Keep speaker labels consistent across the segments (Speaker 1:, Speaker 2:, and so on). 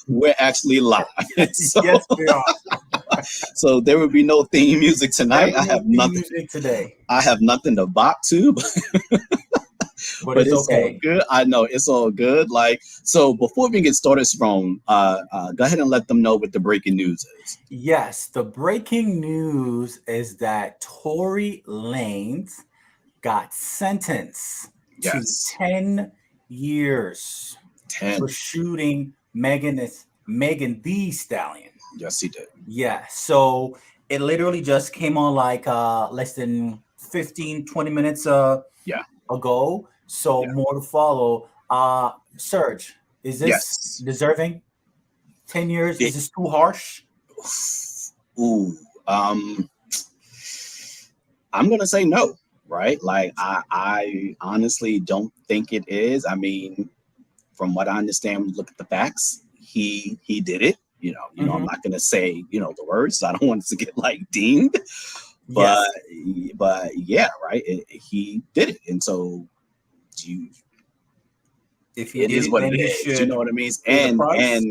Speaker 1: we're actually live. So,
Speaker 2: Yes, we are.
Speaker 1: so there will be no theme music
Speaker 2: There
Speaker 1: tonight.
Speaker 2: was no theme music today,
Speaker 1: I have nothing to bop to,
Speaker 2: but
Speaker 1: but
Speaker 2: it's
Speaker 1: it's all
Speaker 2: okay.
Speaker 1: good. I know it's all good. Like, so before we get started, Jerome, go ahead and let them know what the breaking news is.
Speaker 2: Yes, the breaking news is that Tory Lanez got sentenced to
Speaker 1: Yes,
Speaker 2: 10 years for
Speaker 1: 10.
Speaker 2: shooting Megan the Stallion.
Speaker 1: Yes, he did.
Speaker 2: Yeah, so it literally just came on like less than 15, 20 minutes
Speaker 1: Yeah,
Speaker 2: ago. So
Speaker 1: yeah,
Speaker 2: more to follow. Serge, is this
Speaker 1: yes.
Speaker 2: deserving? 10 years?
Speaker 1: It,
Speaker 2: Is this too harsh?
Speaker 1: ooh, um, I'm gonna say no. Right? Like, I honestly don't think it is. I mean, from what I understand, look at the facts. He did it. I'm
Speaker 2: Hmm.
Speaker 1: not gonna say the words. I don't want it to get like dinged, but
Speaker 2: Yes.
Speaker 1: yeah, right. He did it, and so you,
Speaker 2: If he
Speaker 1: it
Speaker 2: did
Speaker 1: is
Speaker 2: it,
Speaker 1: what
Speaker 2: then
Speaker 1: it
Speaker 2: he
Speaker 1: is. You know
Speaker 2: should
Speaker 1: what I mean?
Speaker 2: pay the
Speaker 1: And
Speaker 2: price.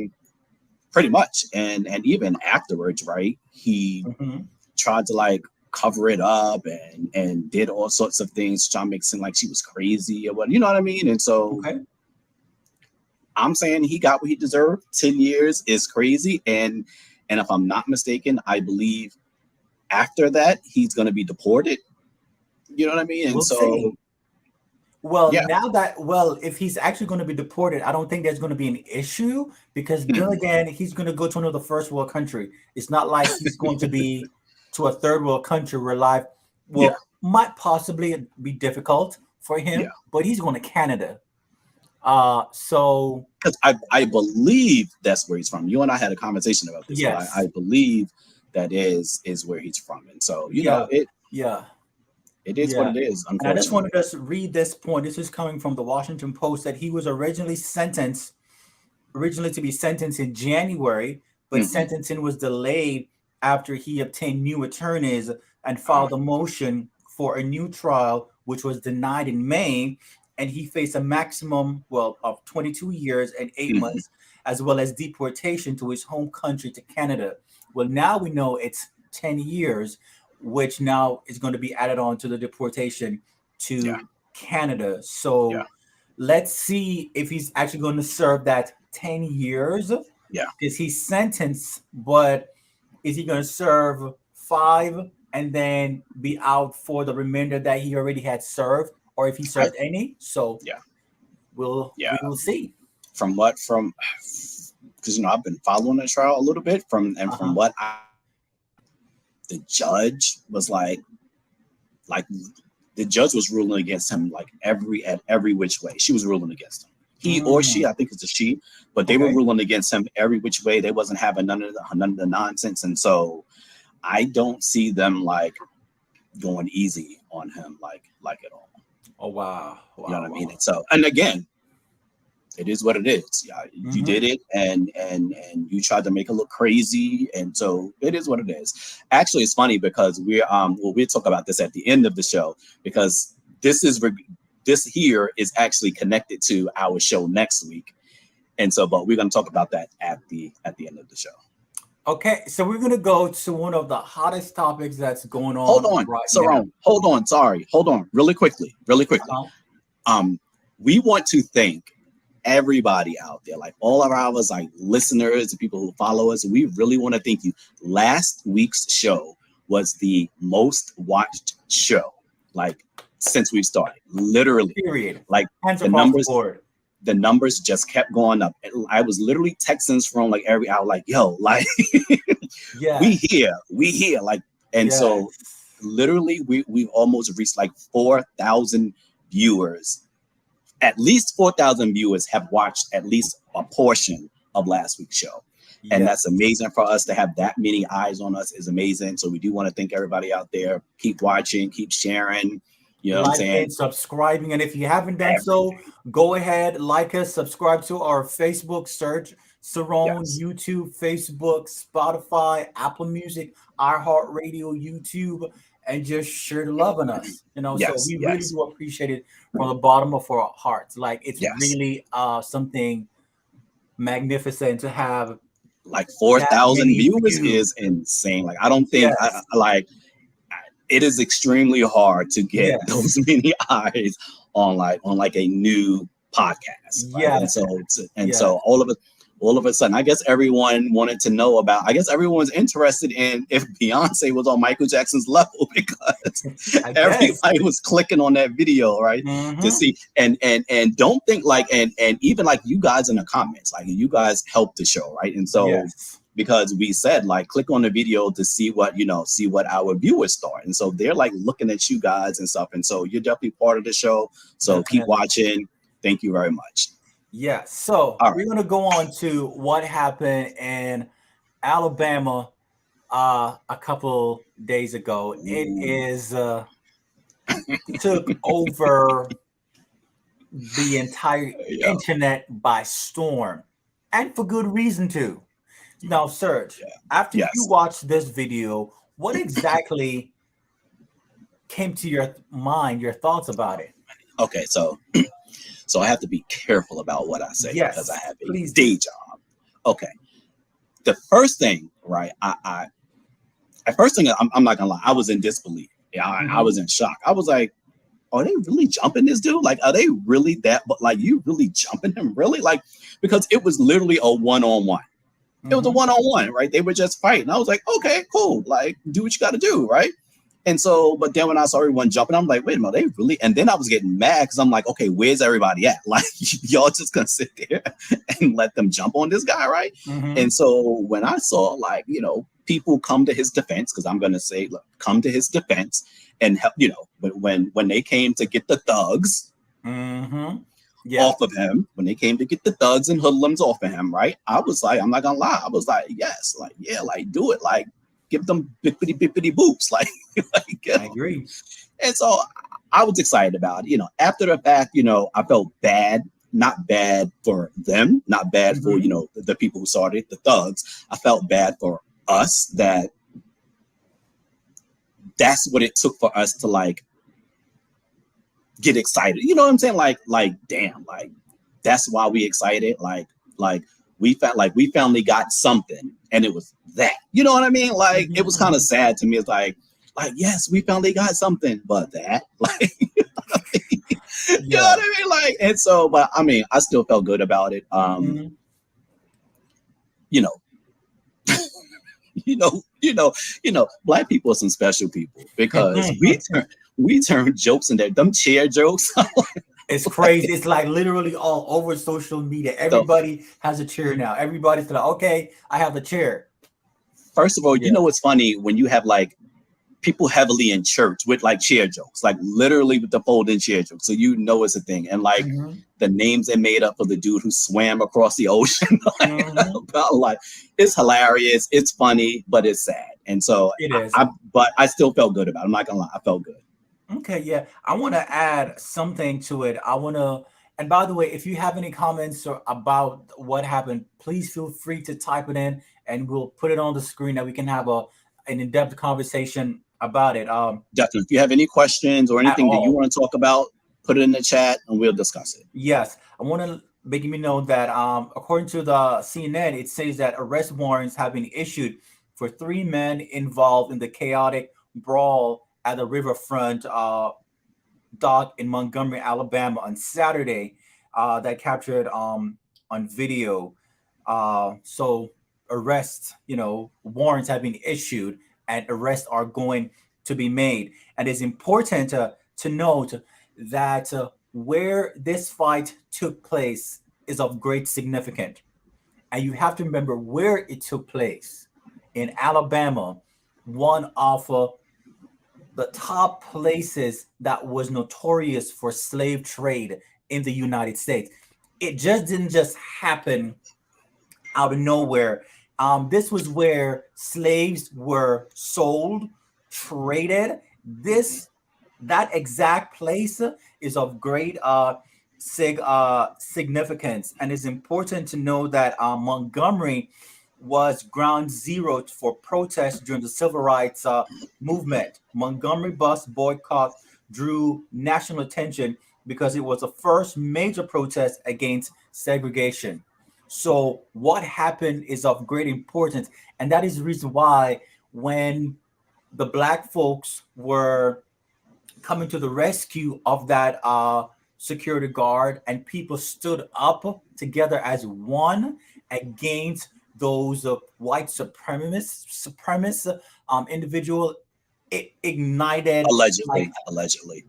Speaker 1: pretty much, and even afterwards, right? He
Speaker 2: Hmm.
Speaker 1: tried to like cover it up and did all sorts of things, trying to make it seem like she was crazy or what. You know what I mean? And so
Speaker 2: Okay.
Speaker 1: I'm saying he got what he deserved. 10 years is crazy, and if I'm not mistaken, I believe after that he's going to be deported. You know what I mean? And
Speaker 2: We'll
Speaker 1: so
Speaker 2: see. Well,
Speaker 1: yeah,
Speaker 2: if he's actually going to be deported, I don't think there's going to be an issue because then
Speaker 1: Mhm.
Speaker 2: again, he's going to go to another first world country. It's not like he's going to be to a third world country where life,
Speaker 1: Yeah,
Speaker 2: might possibly be difficult for
Speaker 1: yeah.
Speaker 2: him, but he's going to Canada. So
Speaker 1: Because I believe that's where he's from. You and I had a conversation about this, but I
Speaker 2: yes,
Speaker 1: believe that is where he's from, and so
Speaker 2: yeah, yeah,
Speaker 1: it is what
Speaker 2: yeah.
Speaker 1: it is.
Speaker 2: And I just wanted
Speaker 1: Unfortunately,
Speaker 2: to just read this point. This is coming from the Washington Post that he was originally to be sentenced in January, but
Speaker 1: hmm
Speaker 2: sentencing was delayed after he obtained new attorneys and
Speaker 1: uh,
Speaker 2: filed a motion for a new trial, which was denied in May. And he faced a maximum, of 22 years and eight
Speaker 1: hmm
Speaker 2: months, as well as deportation to his home country to Canada. Well, now we know it's 10 years, which now is going to be added on to the deportation
Speaker 1: yeah,
Speaker 2: to Canada.
Speaker 1: yeah,
Speaker 2: So let's see if he's actually going to serve that 10 years
Speaker 1: yeah.
Speaker 2: because he's sentenced, but is he going to serve five and then be out for the remainder that he already had served, or if he
Speaker 1: I,
Speaker 2: served any? So
Speaker 1: yeah,
Speaker 2: we
Speaker 1: yeah.
Speaker 2: will see.
Speaker 1: From because I've been following the trial a little bit from
Speaker 2: Uh-huh.
Speaker 1: what the judge was like the judge was ruling against him like every which way. She was ruling against him. He or she,
Speaker 2: Mm,
Speaker 1: I think it's a she, but they were
Speaker 2: okay.
Speaker 1: ruling against him every which way. They wasn't having none of the nonsense, and so I don't see them like going easy on him like at all.
Speaker 2: Oh wow,
Speaker 1: You know
Speaker 2: wow,
Speaker 1: what I mean?
Speaker 2: wow.
Speaker 1: And so, and again, it is what it is. Yeah, you
Speaker 2: Hmm.
Speaker 1: did it, and you tried to make it look crazy, and so it is what it is. Actually, it's funny because we'll talk about this at the end of the show because this here is actually connected to our show next week, and so but we're going to talk about that at the end of the show.
Speaker 2: Okay, so we're gonna go to one of the hottest topics that's going
Speaker 1: Hold
Speaker 2: on
Speaker 1: on,
Speaker 2: right now.
Speaker 1: Saron. Hold on. Sorry. Hold on. Really quickly.
Speaker 2: Uh-huh.
Speaker 1: Um, we want to thank everybody out there, like all of our like listeners and people who follow us. We really want to thank you. Last week's show was the most watched show, like since we've started. Literally,
Speaker 2: Period.
Speaker 1: like
Speaker 2: Hands
Speaker 1: the
Speaker 2: across the
Speaker 1: numbers,
Speaker 2: board.
Speaker 1: the numbers just kept going up. And I was literally texting from like every hour, like, yo, like
Speaker 2: Yeah.
Speaker 1: we here, like, and
Speaker 2: Yes.
Speaker 1: so literally we've almost reached like 4,000 viewers. At least 4,000 viewers have watched at least a portion of last week's show. And
Speaker 2: Yes.
Speaker 1: that's amazing for us to have that many eyes on us is amazing. So we do want to thank everybody out there. Keep watching, keep sharing. You know what I'm
Speaker 2: Liking,
Speaker 1: saying?
Speaker 2: subscribing, and if you haven't done so, go ahead, like us, subscribe to our Facebook, search Sarone,
Speaker 1: Yes.
Speaker 2: YouTube, Facebook, Spotify, Apple Music, iHeartRadio, YouTube, and just share the love on us. So
Speaker 1: Yes.
Speaker 2: we really
Speaker 1: Yes.
Speaker 2: do appreciate it from the bottom of our hearts. Like it's
Speaker 1: Yes.
Speaker 2: really something magnificent to have
Speaker 1: like
Speaker 2: that
Speaker 1: 4,000
Speaker 2: many
Speaker 1: viewers
Speaker 2: views.
Speaker 1: is insane. Like I don't think
Speaker 2: Yes,
Speaker 1: like it is extremely hard to get
Speaker 2: yes,
Speaker 1: those many eyes on like a new podcast, right?
Speaker 2: yes,
Speaker 1: And
Speaker 2: yes,
Speaker 1: so all of a sudden, I guess everyone wanted to know about. I guess everyone was interested in if Beyonce was on Michael Jackson's level because
Speaker 2: I guess.
Speaker 1: everybody was clicking on that video, right, to
Speaker 2: Hmm.
Speaker 1: see. And don't think like and even like you guys in the comments, like you guys helped the show, right? And so
Speaker 2: Yes,
Speaker 1: because we said like click on the video to see what see what our viewers thought, and so they're like looking at you guys and stuff, and so you're definitely part of the show, so keep
Speaker 2: definitely.
Speaker 1: watching. Thank you very much.
Speaker 2: Yeah. So
Speaker 1: All
Speaker 2: we're
Speaker 1: right.
Speaker 2: gonna go on to what happened in Alabama a couple days ago. It
Speaker 1: Ooh,
Speaker 2: is took over the entire
Speaker 1: yeah,
Speaker 2: internet by storm, and for good reason too. Now, Serge,
Speaker 1: yeah,
Speaker 2: after you
Speaker 1: yes.
Speaker 2: watched this video, what exactly came to your mind, your thoughts about it?
Speaker 1: Okay, so I have to be careful about what I say because I
Speaker 2: Yes,
Speaker 1: have a
Speaker 2: please do.
Speaker 1: day job. Okay, the first thing, right? At first thing, I'm not gonna lie, I was in disbelief. Yeah, I
Speaker 2: Hmm.
Speaker 1: was in shock. I was like, are they really jumping this dude? Like, are they really that? But like, you really jumping him? Really? Like, because it was literally a one on one. It was a
Speaker 2: Hmm.
Speaker 1: one on one, right? They were just fighting. I was like, okay, cool. Like, do what you got to do, right? And so, but then when I saw everyone jumping, I'm like, wait a minute, they really? And then I was getting mad because I'm like, okay, where's everybody at? Like, y'all just gonna sit there and let them jump on this guy, right?
Speaker 2: Hmm.
Speaker 1: And so when I saw like, people come to his defense, because I'm gonna say, look, come to his defense and help, but when they came to get the thugs
Speaker 2: Hmm. Yes,
Speaker 1: off of him, when they came to get the thugs and hoodlums off of him, right? I was like, I'm not gonna lie, I was like, yes, like, yeah, like do it, like give them bippity bippity boops, like, like get
Speaker 2: I
Speaker 1: them.
Speaker 2: agree.
Speaker 1: And so I was excited about it. After the fact, I felt bad, not bad for them, not bad for,
Speaker 2: Hmm.
Speaker 1: the people who started, the thugs. I felt bad for us that that's what it took for us to like get excited. You know what I'm saying? Like, damn, like that's why we excited. Like we finally got something, and it was that. You know what I mean? Like it was kind of
Speaker 2: Hmm.
Speaker 1: sad to me. It's like yes, we finally got something, but that, like, you know
Speaker 2: Yeah.
Speaker 1: what I mean? Like, and so, but I mean, I still felt good about it.
Speaker 2: Hmm.
Speaker 1: You know, black people are some special people because we turn jokes into them chair jokes.
Speaker 2: It's crazy. It's like literally all over social media.
Speaker 1: So
Speaker 2: Everybody has a chair now. Everybody's like, okay, I have a chair.
Speaker 1: first of all,
Speaker 2: Yeah.
Speaker 1: what's funny when you have like people heavily in church with like chair jokes, like literally with the folding chair jokes. So it's a thing. And like
Speaker 2: Hmm.
Speaker 1: the names they made up for the dude who swam across the ocean, like,
Speaker 2: Hmm.
Speaker 1: about like it's hilarious, it's funny, but it's sad. And so
Speaker 2: It is.
Speaker 1: but I still felt good about it. I'm not gonna lie, I felt good.
Speaker 2: Okay, yeah. I want to add something to it. I want to, and by the way, if you have any comments about what happened, please feel free to type it in and we'll put it on the screen that we can have an in-depth conversation about it.
Speaker 1: Definitely. If you have any questions or
Speaker 2: At
Speaker 1: anything that you
Speaker 2: all.
Speaker 1: want to talk about, put it in the chat and we'll discuss it.
Speaker 2: Yes. I want to make me know that according to the CNN, it says that arrest warrants have been issued for three men involved in the chaotic brawl at the riverfront dock in Montgomery, Alabama on Saturday that captured on video. So arrests, warrants have been issued and arrests are going to be made. And it's important to note that where this fight took place is of great significance. And you have to remember where it took place in Alabama, one of the top places that was notorious for slave trade in the United States. It just didn't just happen out of nowhere. This was where slaves were sold, traded. That exact place is of great significance, and it's important to know that Montgomery was ground zero for protests during the civil rights movement. Montgomery bus boycott drew national attention because it was the first major protest against segregation. So what happened is of great importance, and that is the reason why when the black folks were coming to the rescue of that security guard, and people stood up together as one against those white supremacist individual. It ignited, like,
Speaker 1: Allegedly.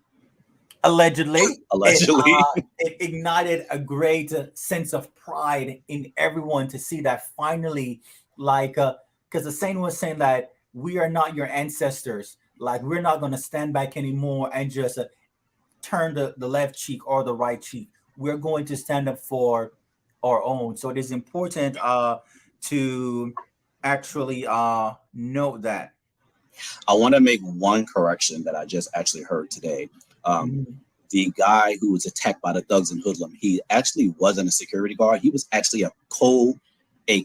Speaker 2: allegedly,
Speaker 1: Allegedly.
Speaker 2: it ignited a great sense of pride in everyone to see that finally, like, because the saint was saying that we are not your ancestors, like we're not going to stand back anymore and just turn the left cheek or the right cheek. We're going to stand up for our own. So it is important to actually note that.
Speaker 1: I want to make one correction that I just actually heard today. Um,
Speaker 2: Mhm.
Speaker 1: the guy who was attacked by the thugs and hoodlum, he actually wasn't a security guard. He was actually a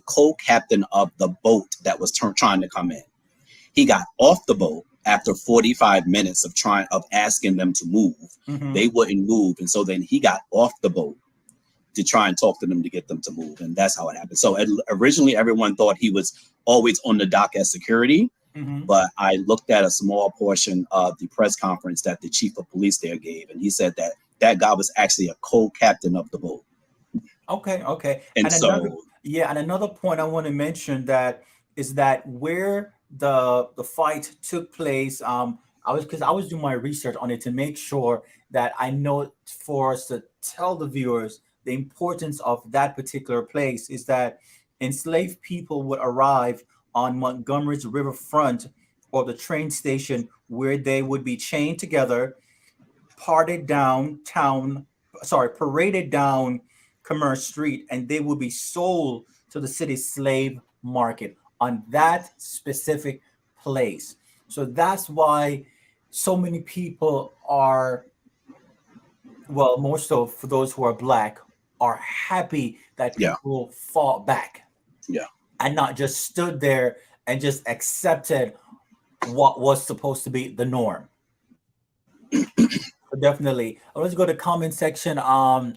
Speaker 1: co-captain of the boat that was trying to come in. He got off the boat after 45 minutes of asking them to move.
Speaker 2: Mhm.
Speaker 1: They wouldn't move, and so then he got off the boat to try and talk to them to get them to move, and that's how it happened. So originally, everyone thought he was always on the dock as security.
Speaker 2: Mhm.
Speaker 1: But I looked at a small portion of the press conference that the chief of police there gave, and he said that that guy was actually a co-captain of the boat.
Speaker 2: Okay, okay.
Speaker 1: And
Speaker 2: And another,
Speaker 1: so,
Speaker 2: yeah, and another point I want to mention that is that where the fight took place, I was doing my research on it to make sure that I know for us to tell the viewers the importance of that particular place is that enslaved people would arrive on Montgomery's riverfront or the train station where they would be chained together, paraded down Commerce Street, and they will be sold to the city slave market on that specific place. So that's why so many people are, well, more so for those who are black, are happy that
Speaker 1: yeah,
Speaker 2: people fought back
Speaker 1: yeah,
Speaker 2: and not just stood there and just accepted what was supposed to be the norm. Definitely. Let's go to comment section.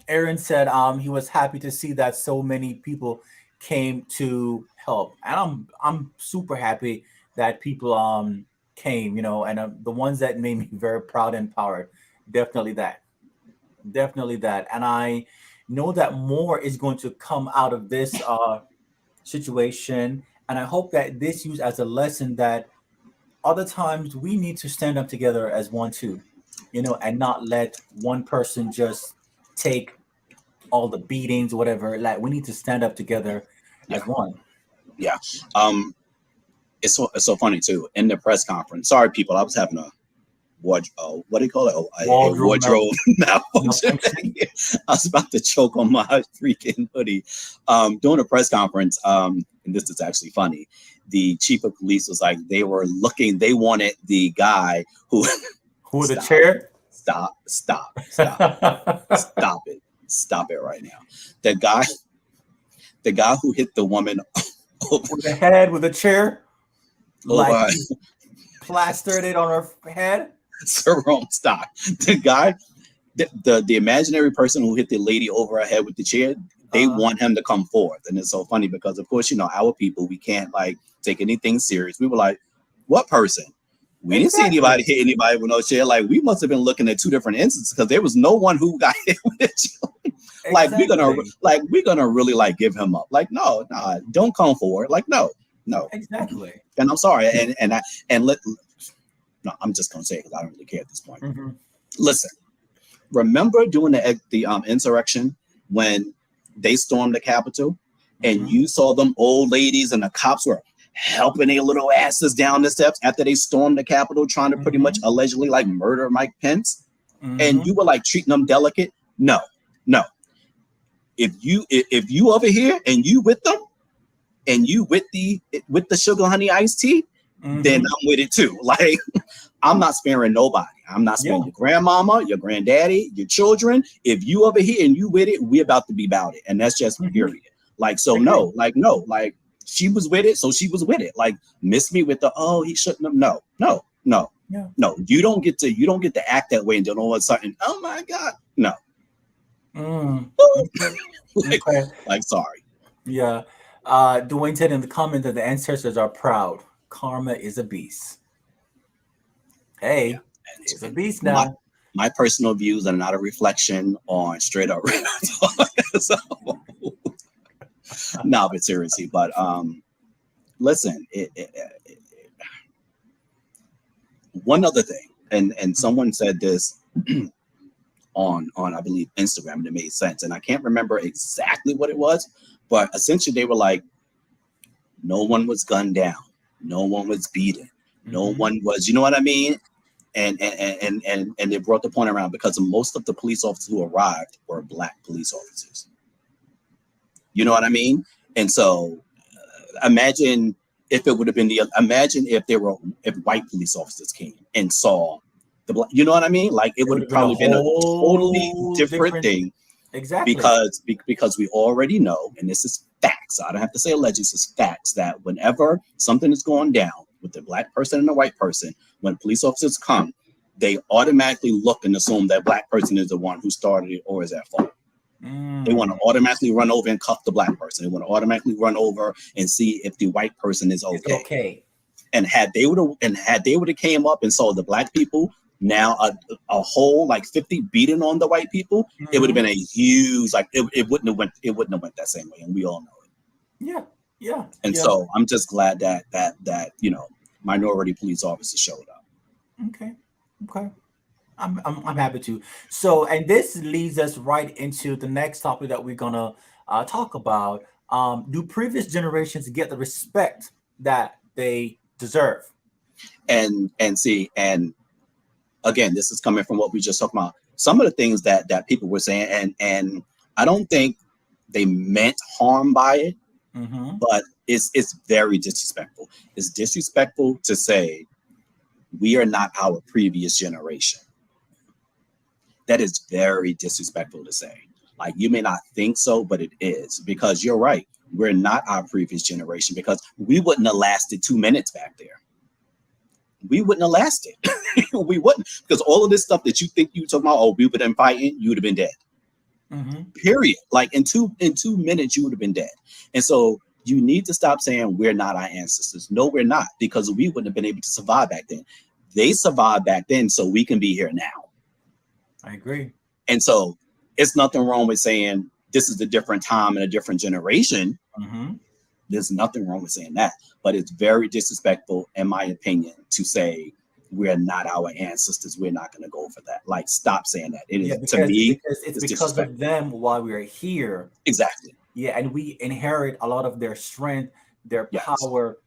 Speaker 2: Aaron said he was happy to see that so many people came to help, and I'm super happy that people came. And the ones that made me very proud and empowered. Definitely that. Definitely that. And I know that more is going to come out of this situation, and I hope that this used as a lesson that other times we need to stand up together as one too, and not let one person just take all the beatings, whatever. Like we need to stand up together
Speaker 1: yeah,
Speaker 2: as one.
Speaker 1: yeah. Um, it's so funny too. In the press conference, sorry people, I was having a what do you call it? Oh, a
Speaker 2: Wardrobe
Speaker 1: wardrobe malfunction.
Speaker 2: malfunction.
Speaker 1: I was about to choke on my freaking hoodie. During a press conference, and this is actually funny. The chief of police was like, they wanted the guy who
Speaker 2: Who the
Speaker 1: stop,
Speaker 2: chair?
Speaker 1: stop it, stop it right now. The guy, the guy who hit the woman over,
Speaker 2: With the head, with the chair, like
Speaker 1: over
Speaker 2: he plastered it on her head.
Speaker 1: Jerome, stop. The guy, the imaginary person who hit the lady over her head with the chair, they
Speaker 2: Uh,
Speaker 1: want him to come forth. And it's so funny because, of course, our people, we can't like take anything serious. We were like, what person? We didn't see anybody
Speaker 2: exactly.
Speaker 1: hit anybody with no chair. Like, we must have been looking at two different instances because there was no one who got hit with a chair.
Speaker 2: Exactly.
Speaker 1: We're gonna really like give him up. Like, no, don't come forward. Like, no, no.
Speaker 2: Exactly.
Speaker 1: And I'm sorry. And let no, I'm just gonna say it because I don't really care at this point.
Speaker 2: Mhm.
Speaker 1: Listen, remember during the insurrection when they stormed the Capitol and
Speaker 2: Mhm.
Speaker 1: you saw them old ladies and the cops were helping their little asses down the steps after they stormed the Capitol, trying to pretty much
Speaker 2: Mhm.
Speaker 1: allegedly like murder Mike Pence, and you
Speaker 2: Mhm.
Speaker 1: were like treating them delicate. No, no. If you over here and you with them and you with the sugar honey iced tea, then
Speaker 2: Mhm.
Speaker 1: I'm with it too. Like, I'm not sparing nobody. I'm not sparing
Speaker 2: Yeah.
Speaker 1: your grandmama, your granddaddy, your children. If you over here and you with it, we about to be about it. And that's just
Speaker 2: Mhm.
Speaker 1: period. Like, so
Speaker 2: Agree.
Speaker 1: no, like she was with it, so she was with it. Like, miss me with the, oh, he shouldn't have. No, no, no,
Speaker 2: Yeah.
Speaker 1: no. You don't get to act that way and then all of a sudden, oh my God. No.
Speaker 2: Mm.
Speaker 1: like,
Speaker 2: Okay.
Speaker 1: like sorry.
Speaker 2: Yeah. Dwayne said in the comment that the ancestors are proud. Karma is a beast.
Speaker 1: Yeah,
Speaker 2: Hey, it's a
Speaker 1: and
Speaker 2: beast
Speaker 1: my
Speaker 2: now.
Speaker 1: my personal views are not a reflection on straight up real talk. So no, but seriously, but listen, one other thing, and someone said this on I believe Instagram, and it made sense, and I can't remember exactly what it was, but essentially they were like, no one was gunned down, no one was beaten, no
Speaker 2: Hmm.
Speaker 1: one was, you know what I mean? And they brought the point around because most of the police officers who arrived were black police officers. You know what I mean? And so imagine if it would have been imagine if there were if white police officers came and saw the black, you know what I mean? Like it
Speaker 2: It
Speaker 1: would
Speaker 2: would
Speaker 1: have
Speaker 2: have been a
Speaker 1: probably been a totally
Speaker 2: whole
Speaker 1: different
Speaker 2: different.
Speaker 1: thing
Speaker 2: Exactly.
Speaker 1: because we already know, and this is facts. I don't have to say alleged. This is facts that whenever something is going down with the black person and the white person, when police officers come, they automatically look and assume that black person is the one who started it or is at fault. They want to
Speaker 2: Mm,
Speaker 1: automatically run over and cuff the black person. They want to automatically run over and see if the white person is
Speaker 2: it's
Speaker 1: okay.
Speaker 2: okay.
Speaker 1: Had they would have came up and saw the black people now a whole like 50 beating on the white people, it would have
Speaker 2: Hmm.
Speaker 1: been a huge like it wouldn't have went that same way, and we all know it.
Speaker 2: Yeah. Yeah.
Speaker 1: And
Speaker 2: Yeah.
Speaker 1: so I'm just glad that minority police officers showed up.
Speaker 2: Okay. Okay. I'm happy to. So, and this leads us right into the next topic that we're gonna talk about. Do previous generations get the respect that they deserve?
Speaker 1: And see, and again, this is coming from what we just talked about. Some of the things that people were saying, and I don't think they meant harm by it,
Speaker 2: Mm-hmm.
Speaker 1: but it's very disrespectful. It's disrespectful to say we are not our previous generation. That is very disrespectful to say. Like you may not think so, but it is because you're right. We're not our previous generation because we wouldn't have lasted 2 minutes back there. We wouldn't have lasted. We wouldn't because all of this stuff that you think you talking about, oh, we would have been fighting, you would have been dead.
Speaker 2: Mm-hmm.
Speaker 1: Period. Like in 2 minutes, you would have been dead. And so you need to stop saying we're not our ancestors. No, we're not because we wouldn't have been able to survive back then. They survived back then, so we can be here now.
Speaker 2: I agree.
Speaker 1: And so it's nothing wrong with saying this is a different time and a different generation.
Speaker 2: Mm-hmm.
Speaker 1: There's nothing wrong with saying that. But it's very disrespectful, in my opinion, to say we're not our ancestors. We're not going to go for that. Like, stop saying that. It
Speaker 2: Yeah,
Speaker 1: is, to me,
Speaker 2: because it's
Speaker 1: it's
Speaker 2: because of
Speaker 1: disrespectful.
Speaker 2: them why we're here.
Speaker 1: Exactly.
Speaker 2: Yeah, and we inherit a lot of their strength, their
Speaker 1: Yes.
Speaker 2: power,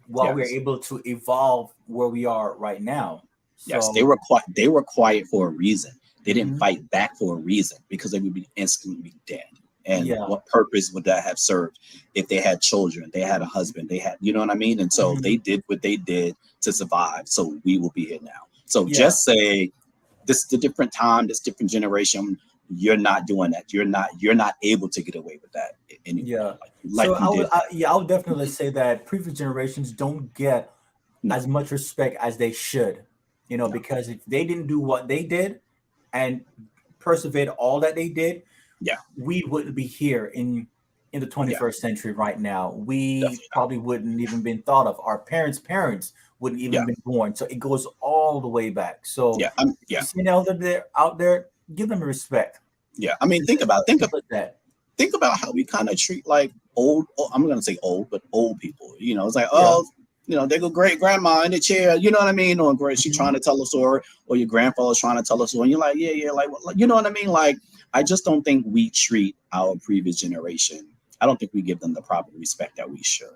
Speaker 2: while we're
Speaker 1: Yes.
Speaker 2: able to evolve where we are right now.
Speaker 1: Yes.
Speaker 2: So,
Speaker 1: They were quiet for a reason. They didn't
Speaker 2: mhm,
Speaker 1: fight back for a reason because they would be instantly dead. And
Speaker 2: yeah,
Speaker 1: what purpose would that have served if they had children, they had a husband, they had, you know what I mean? And so they
Speaker 2: mhm,
Speaker 1: did what they did to survive. So we will be here now. So
Speaker 2: yeah,
Speaker 1: just say this is a different time, this different generation. You're not doing that. You're not able to get away with that anymore.
Speaker 2: yeah.
Speaker 1: Like
Speaker 2: So
Speaker 1: you did.
Speaker 2: I would definitely say that previous generations don't get
Speaker 1: No,
Speaker 2: as much respect as they should,
Speaker 1: no.
Speaker 2: because if they didn't do what they did and persevered all that they did,
Speaker 1: Yeah,
Speaker 2: we wouldn't be here in the
Speaker 1: yeah,
Speaker 2: 21st century right now. We
Speaker 1: definitely not.
Speaker 2: probably wouldn't even been thought of. Our parents wouldn't even
Speaker 1: Yeah,
Speaker 2: been born. So it goes all the way back. So if
Speaker 1: yeah,
Speaker 2: you see an elder there out there, give them respect.
Speaker 1: yeah. I mean,
Speaker 2: It's as simple as that.
Speaker 1: think about how we kind of treat like I'm gonna say old, but old people. It's like,
Speaker 2: Yeah.
Speaker 1: oh, they go great grandma in the chair, you know what I mean? Or great, she trying
Speaker 2: Hmm.
Speaker 1: to tell a story, or your grandfather's trying to tell a story, and you're like, yeah, yeah, like, you know what I mean? Like, I just don't think we treat our previous generation. I don't think we give them the proper respect that we should.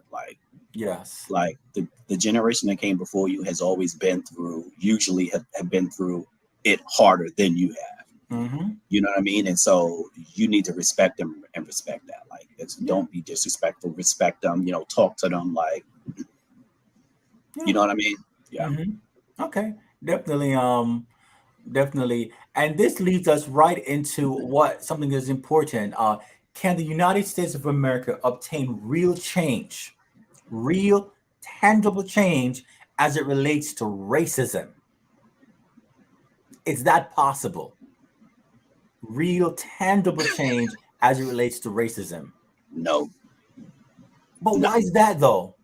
Speaker 2: Yes.
Speaker 1: The generation that came before you has always been through, usually have been through it harder than you have.
Speaker 2: Hmm.
Speaker 1: You know what I mean? And so you need to respect them and respect that. Like,
Speaker 2: Yeah.
Speaker 1: don't be disrespectful. Respect them. Talk to them. Like, you
Speaker 2: Yeah.
Speaker 1: know what I mean? Yeah.
Speaker 2: Hmm. Okay. Definitely. Definitely. And this leads us right into what something is important. Can the United States of America obtain real, tangible change as it relates to racism? Is that possible? Real, tangible change as it relates to racism?
Speaker 1: No.
Speaker 2: But
Speaker 1: No,
Speaker 2: why is that though?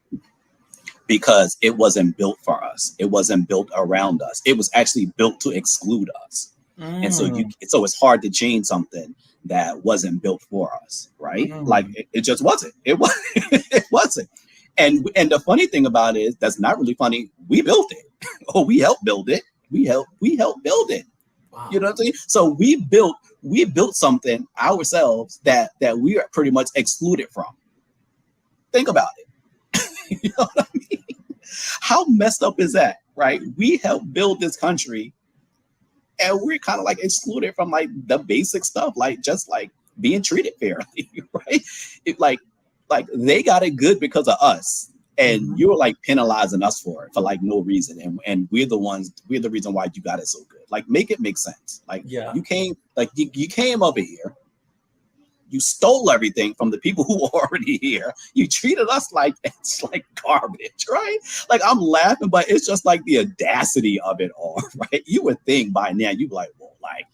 Speaker 1: because it wasn't built for us. It wasn't built around us. It was actually built to exclude us. And
Speaker 2: Mm,
Speaker 1: so it's hard to change something that wasn't built for us, right? Like
Speaker 2: mm.
Speaker 1: it just wasn't. It was it wasn't. And the funny thing about it is that's not really funny. We built it. Or we helped build it. We helped build it. You know
Speaker 2: Wow.
Speaker 1: what I'm saying? So we built something ourselves that we are pretty much excluded from. Think about it. You know what I mean? How messed up is that, right? We helped build this country and we're kind of like excluded from like the basic stuff, like just like being treated fairly, right? It like they got it good because of us, and
Speaker 2: Mhm.
Speaker 1: you're like penalizing us for it for like no reason, and we're the reason why you got it so good. Like make it make sense. Like
Speaker 2: Yeah.
Speaker 1: you came over here, you stole everything from the people who were already here. You treated us like it's like garbage, right? Like I'm laughing, but it's just like the audacity of it all, right? You would think by now you'd be like, well, like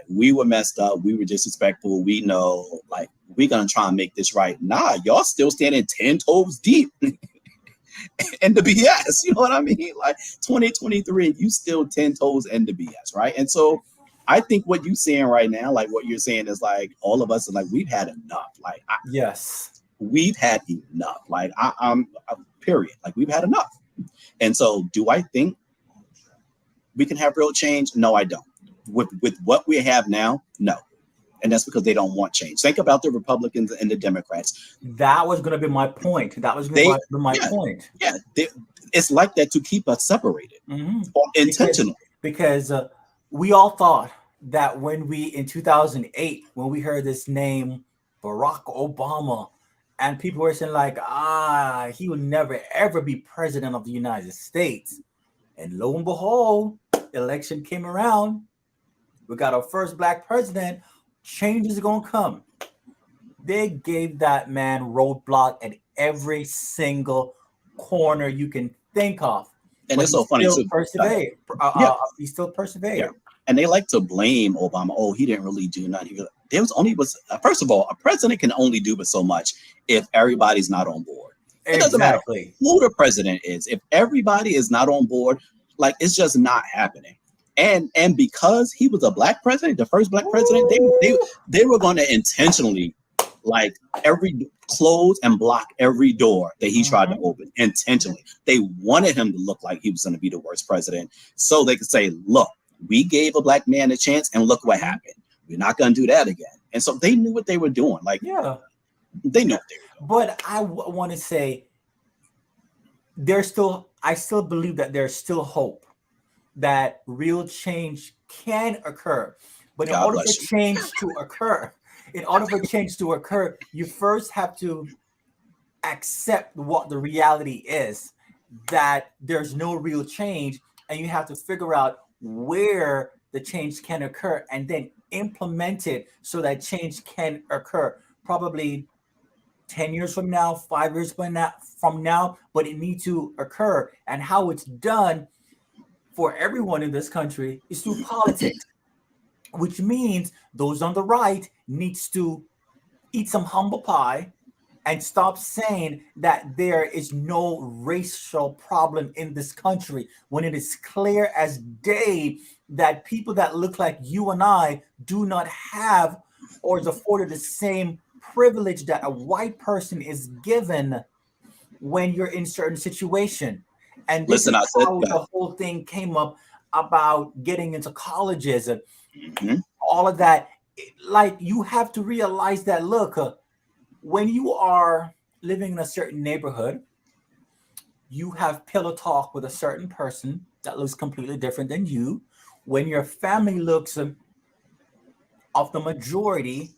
Speaker 1: we were messed up, we were disrespectful, we know, like we're gonna try and make this right. Nah, y'all still standing 10 toes deep in the BS. You know what I mean? Like 2023, you still 10 toes in the BS, right? And so I think what you're saying right now, like what you're saying is like all of us are like, we've had enough.
Speaker 2: Yes.
Speaker 1: We've had enough. Period. Like we've had enough. And so do I think we can have real change? No, I don't. With what we have now, no. And that's because they don't want change. Think about the Republicans and the Democrats.
Speaker 2: That was gonna be my point. That was gonna
Speaker 1: They,
Speaker 2: be my
Speaker 1: yeah,
Speaker 2: point.
Speaker 1: yeah, it's like that to keep us separated
Speaker 2: Mhm.
Speaker 1: or
Speaker 2: Because
Speaker 1: intentional.
Speaker 2: we all thought that when we in 2008 when we heard this name Barack Obama, and people were saying like, he will never ever be president of the United States, and lo and behold, election came around. We got our first black president. Change is gonna come. They gave that man roadblock at every single corner you can think of,
Speaker 1: And
Speaker 2: but
Speaker 1: it's so funny too. Yeah,
Speaker 2: he still
Speaker 1: yeah.
Speaker 2: persevered.
Speaker 1: And they like to blame Obama. Oh, he didn't really do nothing. There was first of all, a president can only do but so much if everybody's not on board. It doesn't matter
Speaker 2: Exactly.
Speaker 1: who the president is. If everybody is not on board, like it's just not happening. And because he was a black president, the first black president,
Speaker 2: Ooh.
Speaker 1: they were going to intentionally like every close and block every door that he tried to
Speaker 2: Mhm.
Speaker 1: open intentionally. They wanted him to look like he was going to be the worst president so they could say, look, we gave a black man a chance and look what
Speaker 2: Mhm.
Speaker 1: happened. We're not going to do that again. And so they knew what they were doing. Like
Speaker 2: Yeah,
Speaker 1: they knew
Speaker 2: yeah.
Speaker 1: what they were doing.
Speaker 2: But want to say I still believe that there's still hope that real change can occur. But in
Speaker 1: God
Speaker 2: order for
Speaker 1: bless you.
Speaker 2: change to occur, you first have to accept what the reality is, that there's no real change, and you have to figure out where the change can occur and then implement it so that change can occur. Probably 10 years from now, 5 years from now, but it needs to occur. And how it's done for everyone in this country is through politics, which means those on the right needs to eat some humble pie and stop saying that there is no racial problem in this country when it is clear as day that people that look like you and I do not have or is afforded the same privilege that a white person is given when you're in certain situation. And this
Speaker 1: Listen,
Speaker 2: is
Speaker 1: I said
Speaker 2: how
Speaker 1: that.
Speaker 2: the whole thing came up about getting into colleges and
Speaker 1: Mhm.
Speaker 2: all of that. Like you have to realize that look, when you are living in a certain neighborhood, you have pillow talk with a certain person that looks completely different than you. When your family looks of the majority,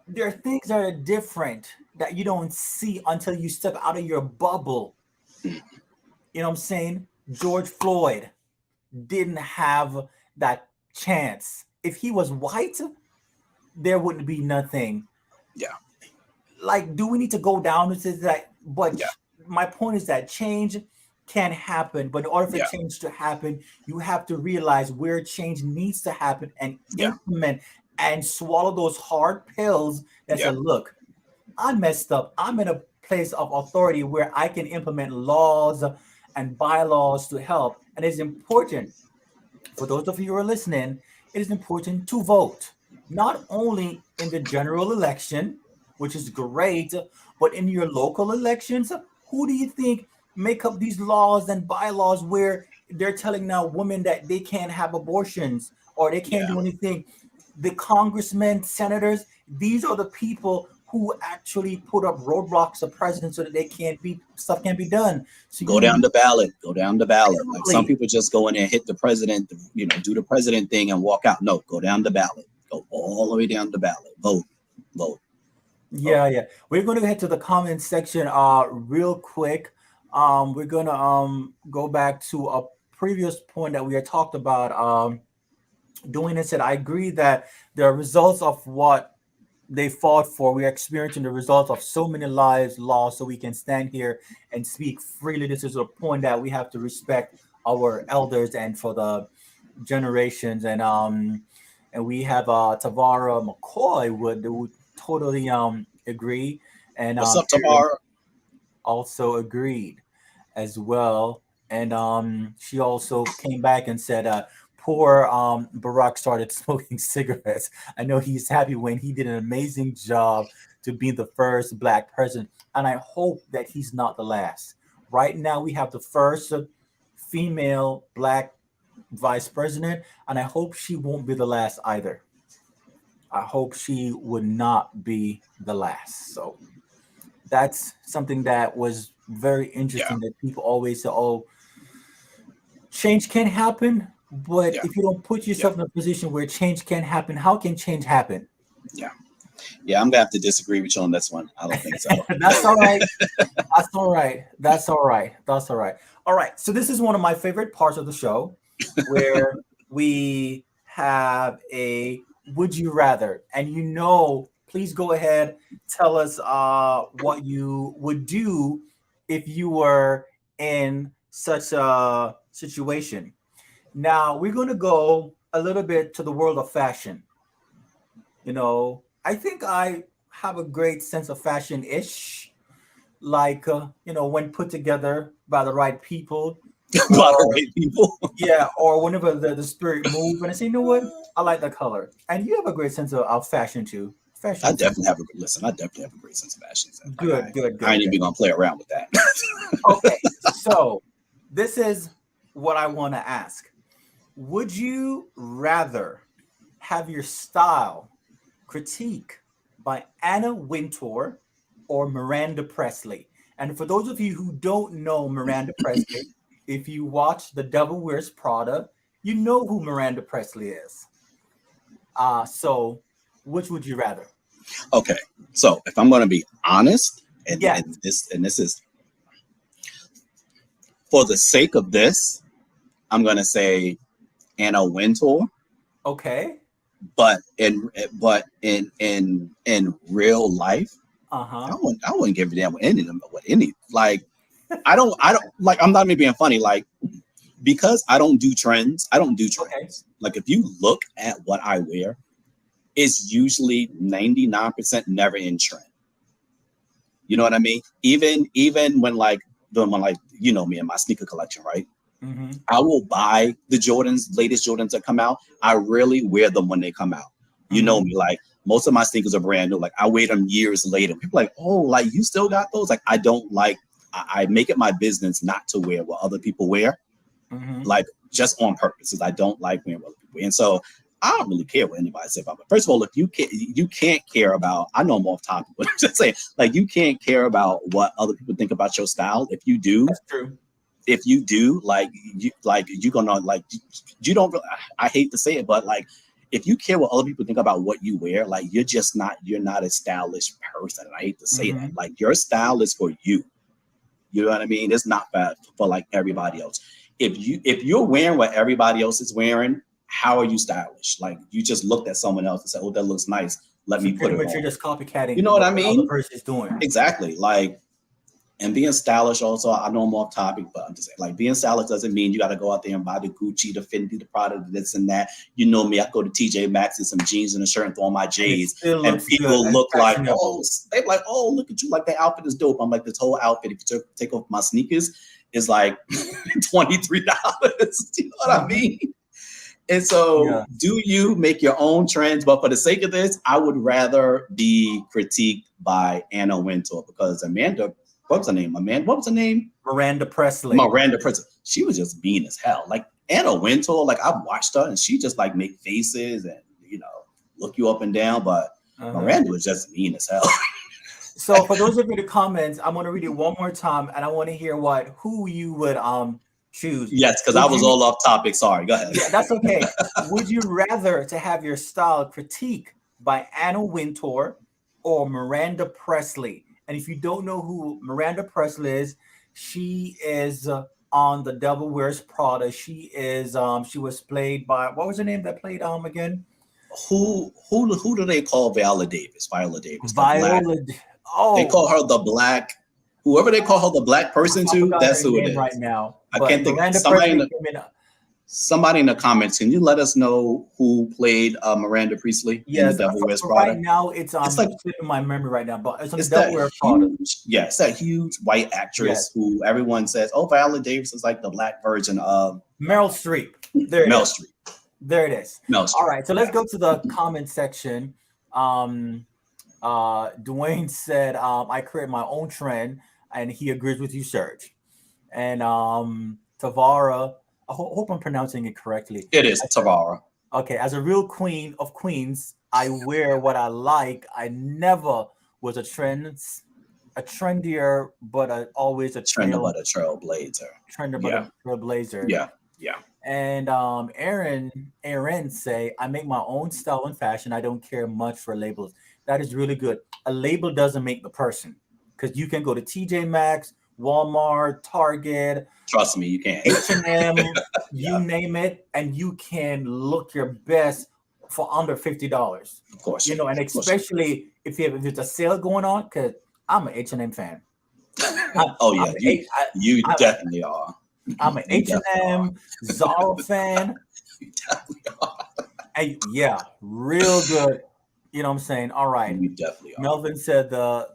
Speaker 2: there are things that are different that you don't see until you step out of your bubble. You know what I'm saying? George Floyd didn't have that chance. If he was white, there wouldn't be nothing.
Speaker 1: Yeah,
Speaker 2: Like, do we need to go down into that? But
Speaker 1: yeah,
Speaker 2: my point is that change can happen, but in order for
Speaker 1: yeah,
Speaker 2: change to happen, you have to realize where change needs to happen and
Speaker 1: yeah,
Speaker 2: implement and swallow those hard pills that
Speaker 1: yeah,
Speaker 2: say, look, I messed up. I'm in a place of authority where I can implement laws and bylaws to help. And it's important for those of you who are listening, it is important to vote, not only in the general election, which is great, but in your local elections. Who do you think make up these laws and bylaws where they're telling now women that they can't have abortions or they can't
Speaker 1: Yeah.
Speaker 2: do anything? The congressmen, senators, these are the people who actually put up roadblocks to president so that they can't be stuff can't be done. So
Speaker 1: Go down the ballot. Go down the ballot. Like some
Speaker 2: exactly.
Speaker 1: people just go in there, hit the president, do the president thing and walk out. No, go down the ballot. Go all the way down the ballot. Vote. Vote. Vote.
Speaker 2: Yeah, yeah. We're going to head to the comment section real quick. We're going to go back to a previous point that we had talked about. Doing it said, I agree that the results of what they fought for, we are experiencing the results of so many lives lost, so we can stand here and speak freely. This is a point that we have to respect our elders and for the generations. And we have Tavara McCoy would totally agree, and
Speaker 1: What's up,
Speaker 2: Terry
Speaker 1: Tamara?
Speaker 2: also agreed as well. And she also came back and said, poor Barack started smoking cigarettes. I know he's happy when he did an amazing job to be the first black president, and I hope that he's not the last. Right now, we have the first female black vice president, and I hope she won't be the last either. I hope she would not be the last. So that's something that was very
Speaker 1: Yeah.
Speaker 2: interesting that people always say, oh, change can happen, but
Speaker 1: Yeah.
Speaker 2: if you don't put
Speaker 1: Yeah.
Speaker 2: yourself in a position where change can happen, how can change happen?
Speaker 1: Yeah. Yeah. I'm gonna have to disagree with you on this one. I don't think so.
Speaker 2: That's all right. That's all right. That's all right. That's all right. All right. So this is one of my favorite parts of the show where we have a would you rather. And please go ahead, tell us what you would do if you were in such a situation. Now we're going to go a little bit to the world of fashion. I think I have a great sense of fashion ish, like, when put together by the right people,
Speaker 1: By the
Speaker 2: or
Speaker 1: right people.
Speaker 2: yeah, or whenever the spirit move and I say, you know what, I like that color. And you have a great sense of fashion too.
Speaker 1: I
Speaker 2: Fashion sense.
Speaker 1: definitely have I definitely have a great sense of fashion sense. Like
Speaker 2: Good, good,
Speaker 1: I
Speaker 2: good,
Speaker 1: ain't
Speaker 2: good.
Speaker 1: even gonna play around with that.
Speaker 2: Okay, so this is what I want to ask. Would you rather have your style critique by Anna Wintour or Miranda Presley? And for those of you who don't know Miranda Presley, if you watch The Devil Wears Prada, you know who Miranda Presley is. So which would you rather?
Speaker 1: Okay, so if I'm gonna be honest,
Speaker 2: Yeah.
Speaker 1: and this is for the sake of this, I'm gonna say Anna Wintour,
Speaker 2: Okay.
Speaker 1: but in real life,
Speaker 2: Uh-huh.
Speaker 1: I wouldn't give a damn with any of them. With any like, I don't like. I'm not even being funny. Like because I don't do trends. I don't do trends.
Speaker 2: Okay.
Speaker 1: Like if you look at what I wear, it's usually 99% never in trend. You know what I mean? Even when like me and my sneaker collection, right?
Speaker 2: Mm-hmm.
Speaker 1: I will buy the latest Jordans that come out. I rarely wear them when they come out. You know me, like most of my sneakers are brand new. Like I wear them years later. People are like, oh, like you still got those? Like I don't like. I make it my business not to wear what other people wear,
Speaker 2: Mm-hmm.
Speaker 1: like just on purpose, because I don't like wearing what other people wear. And so I don't really care what anybody says about it. First of all, if you can't care about. I know I'm off topic, but I'm just saying, like you can't care about what other people think about your style. If you do,
Speaker 2: That's true.
Speaker 1: like you gonna like you don't really, I hate to say it, but like if you care what other people think about what you wear, like you're not a stylish person. And I hate to say that. Like your style is for you. You know what I mean? It's not for like everybody else. If you're wearing what everybody else is wearing, how are you stylish? Like you just looked at someone else and said, oh, that looks nice, let
Speaker 2: So
Speaker 1: me put
Speaker 2: pretty
Speaker 1: it
Speaker 2: much
Speaker 1: on.
Speaker 2: you're just copycatting
Speaker 1: You know what I
Speaker 2: the other
Speaker 1: mean?
Speaker 2: person's doing.
Speaker 1: Exactly. Like And being stylish also, I know I'm off topic, but I'm just saying, like being stylish doesn't mean you got to go out there and buy the Gucci, the Fendi, the Prada, this and that. You know me, I go to TJ Maxx and some jeans and a shirt and throw on my
Speaker 2: And it
Speaker 1: J's,
Speaker 2: still
Speaker 1: and
Speaker 2: looks good
Speaker 1: people
Speaker 2: and
Speaker 1: look like,
Speaker 2: fashionable.
Speaker 1: oh, they're like, oh, look at you, like that outfit is dope. I'm like, this whole outfit, if you take off my sneakers, is like $23. You know what I mean? And so,
Speaker 2: Yeah.
Speaker 1: do you make your own trends? But for the sake of this, I would rather be critiqued by Anna Wintour because Amanda, what was her name? What was her name?
Speaker 2: Miranda Presley.
Speaker 1: Miranda Presley. She was just mean as hell. Like Anna Wintour, like I've watched her and she just like make faces and look you up and down. But Miranda was just mean as hell.
Speaker 2: So for those of you in the comments, I'm gonna read it one more time, and I want to hear who you would choose.
Speaker 1: Yes, because I was all off topic. Sorry, go ahead.
Speaker 2: Yeah, that's okay. Would you rather to have your style critiqued by Anna Wintour or Miranda Presley? And if you don't know who Miranda Presley is, she is on The Devil Wears Prada. She is she was played by, what was her name that played again?
Speaker 1: Who do they call Viola Davis? Viola Davis.
Speaker 2: Oh,
Speaker 1: they call her the black. Whoever they call her the black person to, that's who it is.
Speaker 2: Right now,
Speaker 1: I can't think. Somebody in the comments, can you let us know who played Miranda Priestley in The Devil Wears Prada?
Speaker 2: Right now, it's like slipping my memory right now, but it's
Speaker 1: The Devil Wears Prada. Yeah, it's that huge white actress who everyone says, oh, Viola Davis is like the black version of
Speaker 2: Meryl Streep.
Speaker 1: Streep.
Speaker 2: There it is. All right, so let's go to the comment section. Dwayne said, I create my own trend, and he agrees with you, Serge. And Tavara, I hope I'm pronouncing it correctly.
Speaker 1: It is Tavara.
Speaker 2: Okay, as a real queen of queens, I wear what I like. I never was a trendier, but always a
Speaker 1: trailblazer.
Speaker 2: Trailblazer.
Speaker 1: Yeah.
Speaker 2: And Aaron say, I make my own style and fashion. I don't care much for labels. That is really good. A label doesn't make the person, because you can go to TJ Maxx, Walmart, Target.
Speaker 1: Trust me, you can.
Speaker 2: H&M, you name it, and you can look your best for under $50.
Speaker 1: Of course.
Speaker 2: And especially if there's a sale going on, because I'm an H&M fan.
Speaker 1: You definitely are.
Speaker 2: I'm an H&M, Zara fan.
Speaker 1: You definitely are.
Speaker 2: And yeah, real good. You know what I'm saying? All right.
Speaker 1: You definitely are.
Speaker 2: Melvin said the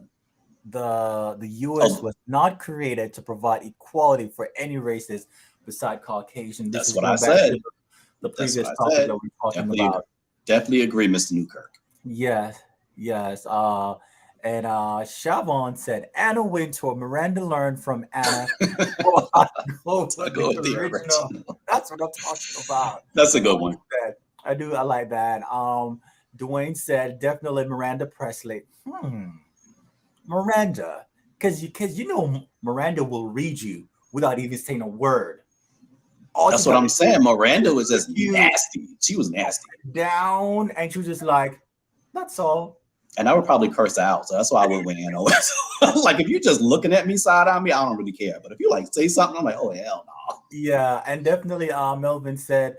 Speaker 2: U.S. was not created to provide equality for any races beside Caucasian.
Speaker 1: That's what I said.
Speaker 2: The previous topic that we were talking about.
Speaker 1: Definitely agree, Mr. Newkirk.
Speaker 2: Yes. And Shavon said, Anna Wintour, Miranda learned from Anna. Go with the original. That's what I'm talking about.
Speaker 1: That's a good one.
Speaker 2: I like that. Dwayne said, definitely Miranda Presley. Miranda, because Miranda will read you without even saying a word.
Speaker 1: That's what I'm saying. Miranda was just nasty. She was nasty.
Speaker 2: Down, and she was just like, that's all.
Speaker 1: And I would probably curse her out. So that's why I would win Anna. Like, if you're just looking at me side on me, I don't really care. But if you say something, I'm like, oh, hell no.
Speaker 2: Yeah, and definitely Melvin said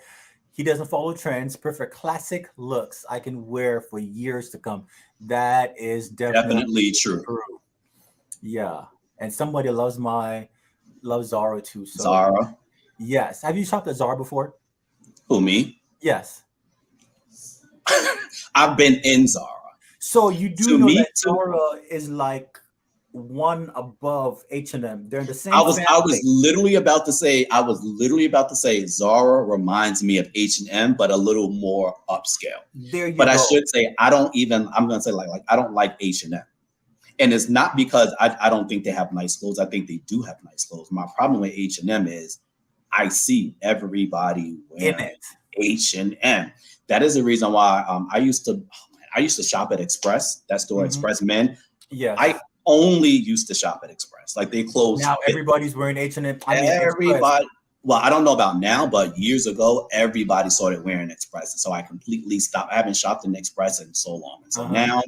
Speaker 2: he doesn't follow trends, prefer classic looks I can wear for years to come. That is definitely
Speaker 1: true.
Speaker 2: Yeah. And somebody loves Zara too. So.
Speaker 1: Zara?
Speaker 2: Yes. Have you shopped at Zara before?
Speaker 1: Who, me?
Speaker 2: Yes.
Speaker 1: I've been in Zara.
Speaker 2: So you do know that Zara is like one above H&M. They're in the same.
Speaker 1: I was literally about to say Zara reminds me of H&M, but a little more upscale.
Speaker 2: There you
Speaker 1: go.
Speaker 2: I
Speaker 1: should say I'm gonna say like I don't like H&M. And it's not because I don't think they have nice clothes. I think they do have nice clothes. My problem with H&M is I see everybody wearing H&M. That is the reason why I used to shop at Express. That store, Express Men.
Speaker 2: Yeah.
Speaker 1: I only used to shop at Express. Like, they closed.
Speaker 2: Now everybody's wearing H&M.
Speaker 1: Everybody. Well, I don't know about now, but years ago, everybody started wearing Express. And so I completely stopped. I haven't shopped in Express in so long. And so now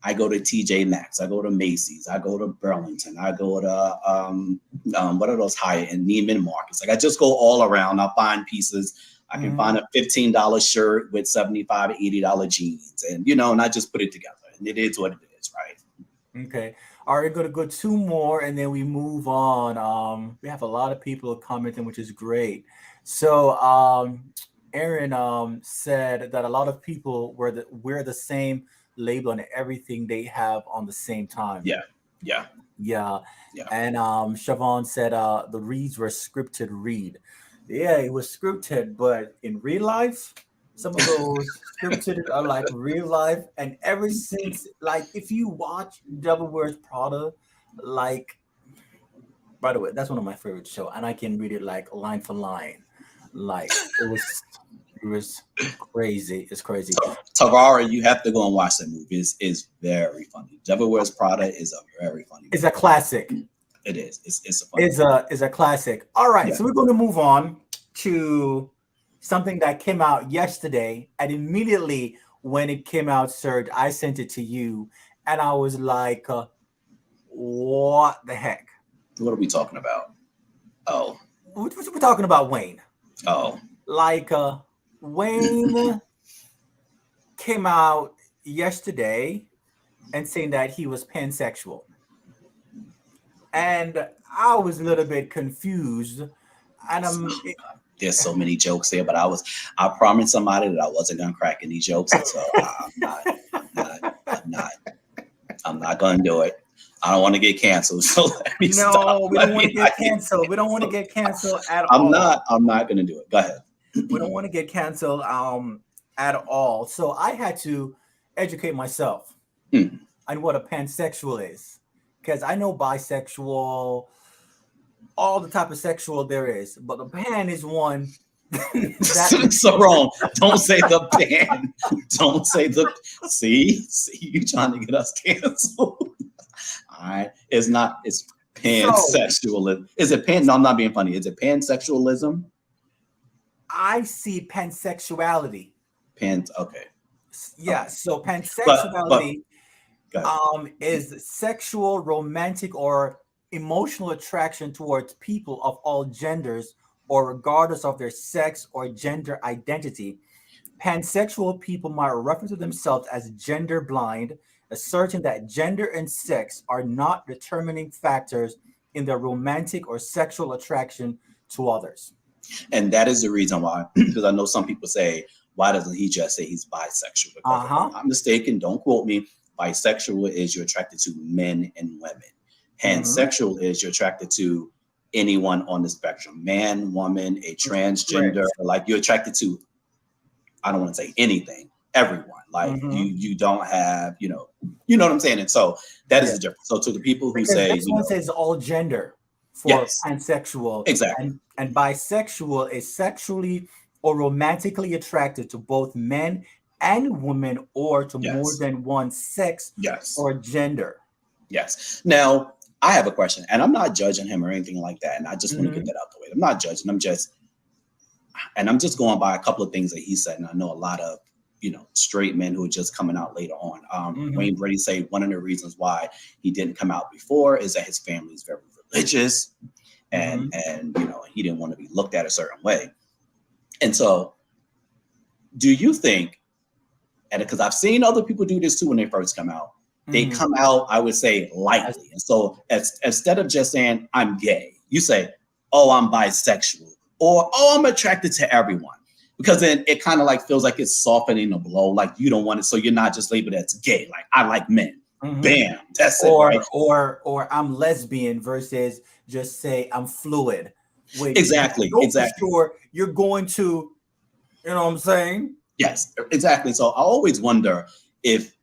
Speaker 1: I go to TJ Maxx. I go to Macy's. I go to Burlington. I go to, what are those Hyatt and Neiman Marcus? Like, I just go all around. I'll find pieces. I can find a $15 shirt with $75, $80 jeans. And, and I just put it together. And it is what it is, right?
Speaker 2: Okay. All right, we're gonna go two more and then we move on. We have a lot of people commenting, which is great. So Aaron said that a lot of people wear the same label and everything they have on the same time.
Speaker 1: Yeah, yeah,
Speaker 2: Yeah.
Speaker 1: yeah.
Speaker 2: And Siobhan said the reads were scripted read. Yeah, it was scripted, but in real life, some of those scripted are like real life. And ever since, like, if you watch Devil Wears Prada, like, by the way, that's one of my favorite show, and I can read it like line for line. Like, it was crazy. It's crazy.
Speaker 1: Tavara, you have to go and watch that movie. It's very funny. Devil Wears Prada is a very funny
Speaker 2: It's
Speaker 1: movie.
Speaker 2: a classic.
Speaker 1: It is. It's a funny
Speaker 2: Is
Speaker 1: movie.
Speaker 2: a classic. All right,
Speaker 1: Yeah.
Speaker 2: so we're going to move on to something that came out yesterday, and immediately when it came out, Serge, I sent it to you, and I was like, "What the heck?"
Speaker 1: What are we talking about? Oh,
Speaker 2: We're talking about Wayne.
Speaker 1: oh.
Speaker 2: Like, Wayne came out yesterday and saying that he was pansexual, and I was a little bit confused, and
Speaker 1: There's so many jokes there, but I promised somebody that I wasn't gonna crack any jokes, and so I'm not gonna do it. I don't want to get canceled, so let me stop.
Speaker 2: No, we don't want to
Speaker 1: Let me
Speaker 2: get canceled. We don't want to get canceled at
Speaker 1: I'm
Speaker 2: all.
Speaker 1: not gonna do it. Go ahead.
Speaker 2: We don't want to get canceled at all. So I had to educate myself
Speaker 1: Hmm.
Speaker 2: on what a pansexual is. Because I know bisexual, all the type of sexual there is, but the pan is one that
Speaker 1: So wrong. Don't say the pan. Don't say the. See, you trying to get us canceled. All right, it's not. It's pansexualism. Is it pan? No, I'm not being funny. Is it pansexualism?
Speaker 2: I see pansexuality.
Speaker 1: Okay.
Speaker 2: Yeah,
Speaker 1: Okay.
Speaker 2: so
Speaker 1: But
Speaker 2: pansexuality
Speaker 1: go ahead.
Speaker 2: is sexual, romantic, or emotional attraction towards people of all genders or regardless of their sex or gender identity. Pansexual people might refer to themselves as gender blind, asserting that gender and sex are not determining factors in their romantic or sexual attraction to others.
Speaker 1: And that is the reason why, because I know some people say, why doesn't he just say he's bisexual? Because if
Speaker 2: Uh-huh.
Speaker 1: I'm not mistaken, don't quote me. Bisexual is you're attracted to men and women. Pansexual is you're attracted to anyone on the spectrum, man, woman, a transgender. Like you're attracted to, I don't want to say anything, everyone. Like you don't have, you know what I'm saying. And so that is the difference. So to the people who
Speaker 2: Because
Speaker 1: say,
Speaker 2: this one says all gender for
Speaker 1: Yes.
Speaker 2: pansexual.
Speaker 1: Exactly.
Speaker 2: And bisexual is sexually or romantically attracted to both men and women or to more
Speaker 1: Yes.
Speaker 2: than one sex
Speaker 1: Yes.
Speaker 2: or gender.
Speaker 1: Yes. Now, I have a question, and I'm not judging him or anything like that. And I just want to get that out the way. I'm not judging. I'm just going by a couple of things that he said. And I know a lot of, straight men who are just coming out later on. Wayne Brady say one of the reasons why he didn't come out before is that his family is very religious and he didn't want to be looked at a certain way. And so do you think, and because I've seen other people do this too when they first come out, they come out, I would say, lightly. And so instead of just saying, I'm gay, you say, oh, I'm bisexual, or, oh, I'm attracted to everyone. Because then it kind of like feels like it's softening the blow, like you don't want it. So you're not just labeled as gay, like I like men. Bam, that's it. Right?
Speaker 2: Or I'm lesbian versus just say I'm fluid. Which
Speaker 1: Exactly.
Speaker 2: Sure, you're going to, you know what I'm saying?
Speaker 1: Yes, exactly. So I always wonder if,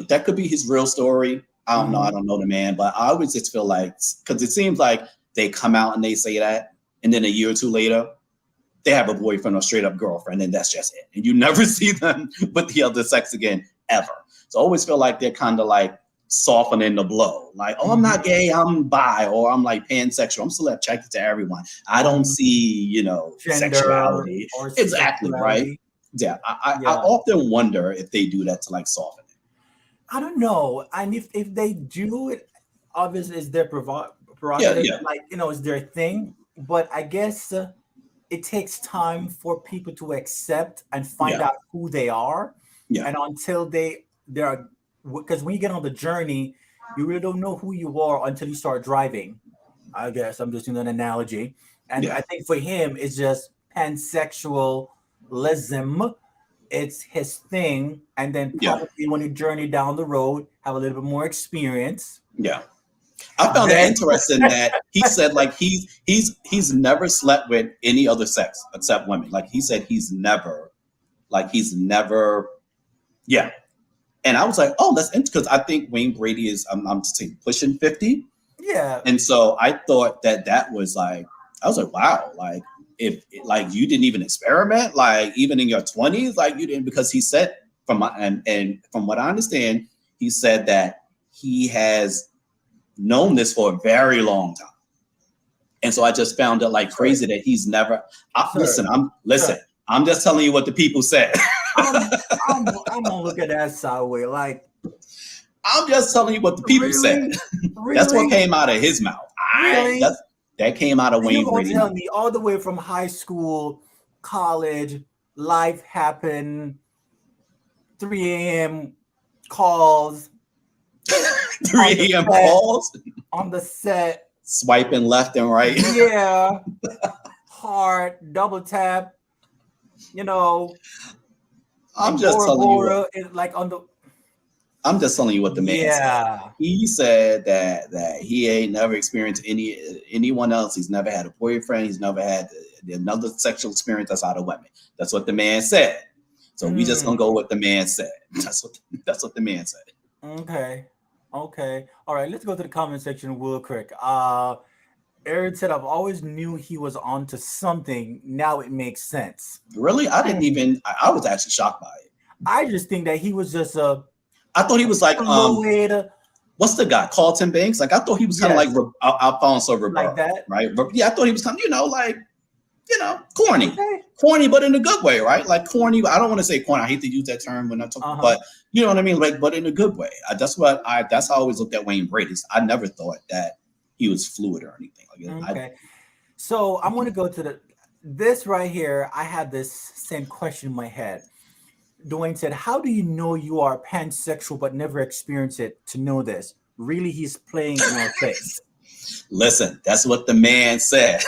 Speaker 1: that could be his real story. I don't know. I don't know the man, but I always just feel like, because it seems like they come out and they say that, and then a year or two later, they have a boyfriend or straight up girlfriend, and that's just it. And you never see them with the other sex again, ever. So I always feel like they're kind of like softening the blow. Like, oh, I'm not gay, I'm bi, or I'm like pansexual. I'm still attracted to everyone. I don't see,
Speaker 2: Gender
Speaker 1: sexuality.
Speaker 2: or
Speaker 1: Exactly,
Speaker 2: sexuality.
Speaker 1: right? Yeah. I often wonder if they do that to like soften it.
Speaker 2: I don't know. And if they do it, obviously it's their prerogative.
Speaker 1: Yeah.
Speaker 2: Like, it's their thing. But I guess it takes time for people to accept and find out who they are.
Speaker 1: Yeah.
Speaker 2: And until they are, because when you get on the journey, you really don't know who you are until you start driving. I guess I'm just doing an analogy. And
Speaker 1: Yeah,
Speaker 2: I think for him, it's just pansexualism. It's his thing. And then
Speaker 1: yeah,
Speaker 2: probably when you journey down the road, have a little bit more experience.
Speaker 1: yeah. I found it
Speaker 2: Then,
Speaker 1: interesting that he said like he's never slept with any other sex except women. Like he said he's never yeah. And I was like, oh, that's interesting because I think Wayne Brady is I'm saying pushing 50.
Speaker 2: yeah,
Speaker 1: And so I thought that was like, I was like, wow, like if like you didn't even experiment, like even in your 20s, like you didn't, because he said from my and from what I understand, he said that he has known this for a very long time. And so I just found it like
Speaker 2: sir,
Speaker 1: crazy that he's never
Speaker 2: sir,
Speaker 1: listen,
Speaker 2: sir.
Speaker 1: I'm just telling you what the people said.
Speaker 2: I'm, I'm gonna look at that sideway. Like,
Speaker 1: I'm just telling you what the people said.
Speaker 2: really,
Speaker 1: That's what
Speaker 2: really,
Speaker 1: came out of his mouth.
Speaker 2: really.
Speaker 1: That came out of
Speaker 2: So you're
Speaker 1: Wayne
Speaker 2: gonna
Speaker 1: Brady
Speaker 2: tell
Speaker 1: mouth.
Speaker 2: me all the way from high school, college, life happened, 3 a.m. calls on the
Speaker 1: 3 a.m.
Speaker 2: set,
Speaker 1: calls,
Speaker 2: on the set.
Speaker 1: swiping left and right.
Speaker 2: Yeah, hard double tap. You know,
Speaker 1: I'm
Speaker 2: and
Speaker 1: just
Speaker 2: Bora
Speaker 1: telling you what
Speaker 2: Bora is like on the.
Speaker 1: I'm just telling you what the man said.
Speaker 2: Yeah.
Speaker 1: He said that he ain't never experienced anyone else. He's never had a boyfriend. He's never had another sexual experience outside of women. That's what the man said. So we just gonna
Speaker 2: Mm,
Speaker 1: go with the man said. That's what the man said.
Speaker 2: okay. Okay. All right. Let's go to the comment section real quick. Aaron said, "I've always knew he was onto something. Now it makes sense."
Speaker 1: Really, I didn't
Speaker 2: Hmm.
Speaker 1: even. I was actually shocked by it.
Speaker 2: I just think that he was just a
Speaker 1: I thought he was like
Speaker 2: fluid,
Speaker 1: what's the guy Carlton Banks? Like I thought he was kind of like
Speaker 2: yes,
Speaker 1: Alfonso
Speaker 2: like
Speaker 1: Ribeiro,
Speaker 2: that.
Speaker 1: right? Yeah, I thought he was kind of like corny,
Speaker 2: Okay.
Speaker 1: corny, but in a good way, right? Like corny. I don't want to say corny. I hate to use that term when I talk,
Speaker 2: Uh huh.
Speaker 1: but you know what I mean. Like, but in a good way. That's how I always looked at Wayne Brady. I never thought that he was fluid or anything. Like,
Speaker 2: Okay. So I'm gonna go to the this right here. I had this same question in my head. Dwayne said, "How do you know you are pansexual but never experience it to know this?" Really, he's playing in our face.
Speaker 1: listen, that's what the man said.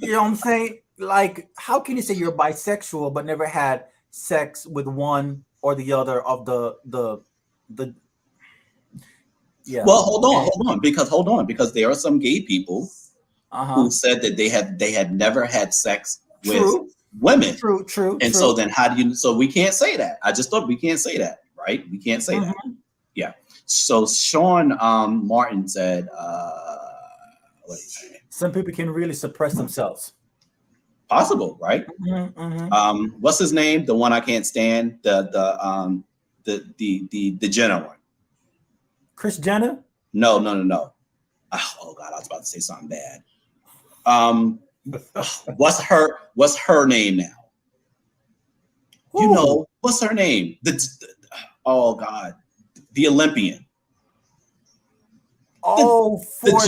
Speaker 2: You know what I'm saying? Like, how can you say you're bisexual but never had sex with one or the other of the yeah.
Speaker 1: Well,
Speaker 2: Okay.
Speaker 1: hold on, because there are some gay people who
Speaker 2: Uh-huh.
Speaker 1: said that they had never had sex with
Speaker 2: True.
Speaker 1: women.
Speaker 2: True. True.
Speaker 1: And so
Speaker 2: True.
Speaker 1: then how do you so we can't say that. I just thought we can't say that, right? We can't say that.
Speaker 2: Mhm.
Speaker 1: Yeah. So Sean Martin said, what did he say?
Speaker 2: Some people can really suppress themselves.
Speaker 1: Possible, right?
Speaker 2: Mm-hmm.
Speaker 1: What's his name? The one I can't stand, the Jenner one.
Speaker 2: Chris Jenner.
Speaker 1: No, no, no, no. Oh God, I was about to say something bad. Um, what's her name now? You
Speaker 2: Who?
Speaker 1: know, what's her name? Oh God, the Olympian. The
Speaker 2: Oh, for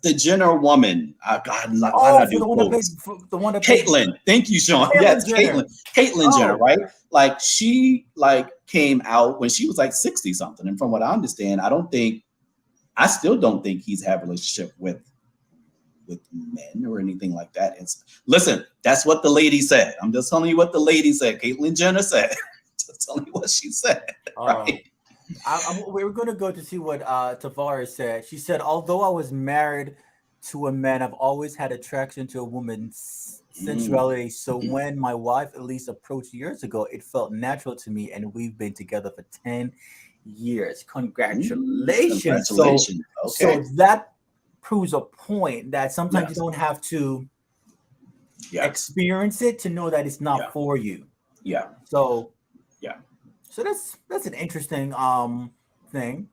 Speaker 1: the Jenner woman. God, why did
Speaker 2: oh
Speaker 1: I
Speaker 2: for
Speaker 1: do
Speaker 2: the one that played
Speaker 1: quotes?
Speaker 2: for the one that played
Speaker 1: Caitlyn. Thank you, Sean.
Speaker 2: Caitlyn
Speaker 1: Yes,
Speaker 2: Jenner.
Speaker 1: Caitlyn Jenner,
Speaker 2: Oh,
Speaker 1: right? Like she like came out when she was like 60 something. And from what I understand, I still don't think he's had a relationship with men or anything like that. Listen, that's what the lady said. I'm just telling you what the lady said. Caitlyn Jenner said. Just telling you what she said.
Speaker 2: oh.
Speaker 1: Right.
Speaker 2: We were going to go to see what Tavares said. She said, "Although I was married to a man, I've always had attraction to a woman's
Speaker 1: Mm.
Speaker 2: sensuality. So when my wife Elise approached years ago, it felt natural to me, and we've been together for 10 years. Congratulations!" So,
Speaker 1: Congratulations. Okay.
Speaker 2: so that proves a point that sometimes you
Speaker 1: Yes.
Speaker 2: don't have to
Speaker 1: Yes.
Speaker 2: experience it to know that it's
Speaker 1: Yeah.
Speaker 2: not for you.
Speaker 1: Yeah.
Speaker 2: So
Speaker 1: Yeah.
Speaker 2: so that's an interesting thing.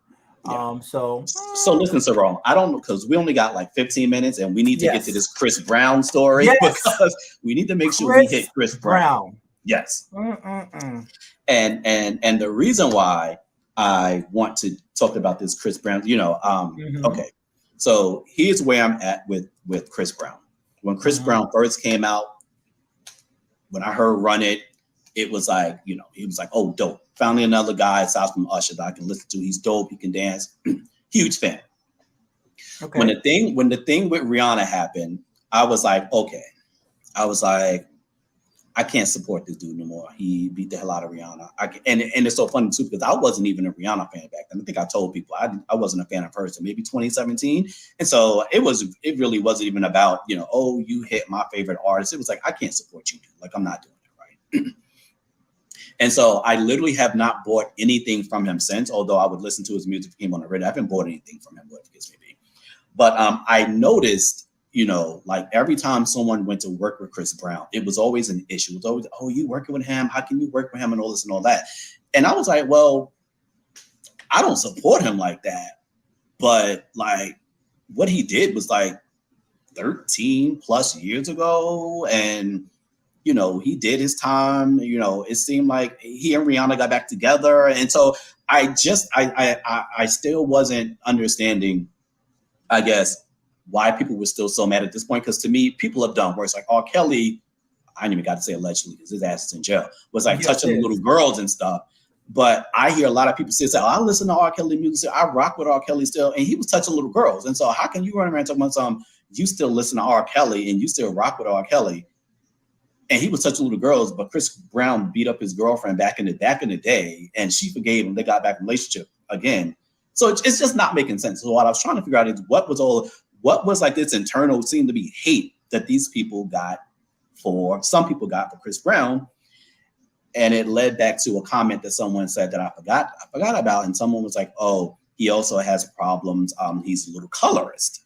Speaker 1: Yeah.
Speaker 2: So
Speaker 1: So listen, Sarone, I don't know because we only got like 15 minutes and we need to get to
Speaker 2: yes,
Speaker 1: this Chris Brown story
Speaker 2: yes,
Speaker 1: because we need to make sure we hit
Speaker 2: Chris
Speaker 1: Chris Brown.
Speaker 2: Brown.
Speaker 1: Yes.
Speaker 2: Mm-mm-mm.
Speaker 1: And the reason why I want to talk about this Chris Brown,
Speaker 2: Mm-hmm.
Speaker 1: okay. So here's where I'm at with Chris Brown. When Chris
Speaker 2: Mm-hmm.
Speaker 1: Brown first came out, when I heard Run It, it was like, you know, he was like, oh, dope. Finally, another guy aside from Usher that I can listen to. He's dope. He can dance. Huge fan.
Speaker 2: Okay.
Speaker 1: When the thing with Rihanna happened, I was like, okay. I was like, I can't support this dude no more. He beat the hell out of Rihanna. And it's so funny too, because I wasn't even a Rihanna fan back then. I think I told people I wasn't a fan of hers, so maybe 2017. And so it really wasn't even about, you know, oh, you hit my favorite artist. It was like, I can't support you, dude. Like, I'm not doing it, right? And so I literally have not bought anything from him since, although I would listen to his music if he came on the radio. I haven't bought anything from him, whatever the case may be. But I noticed, you know, like every time someone went to work with Chris Brown, it was always an issue. It was always, oh, you working with him? How can you work with him and all this and all that? And I was like, well, I don't support him like that. But like what he did was like 13 plus years ago. And, you know, he did his time. You know, it seemed like he and Rihanna got back together. And so I still wasn't understanding, I guess, why people were still so mad at this point. Because to me, people have done worse. Like R. Kelly, I didn't even got to say allegedly because his ass is in jail, was like touching little girls and stuff. But I hear a lot of people say, oh, I listen to R. Kelly music. I rock with R. Kelly still. And he was touching little girls. And so how can you run around talking about something, you still listen to R. Kelly and you still rock with R. Kelly? And he was touching little girls, but Chris Brown beat up his girlfriend back in the day, and she forgave him. They got back in a relationship again. So it's just not making sense. So what I was trying to figure out is what was like this internal seemed to be hate that these people got some people got for Chris Brown. And it led back to a comment that someone said that I forgot about. And someone was like, oh, he also has problems. He's a little colorist.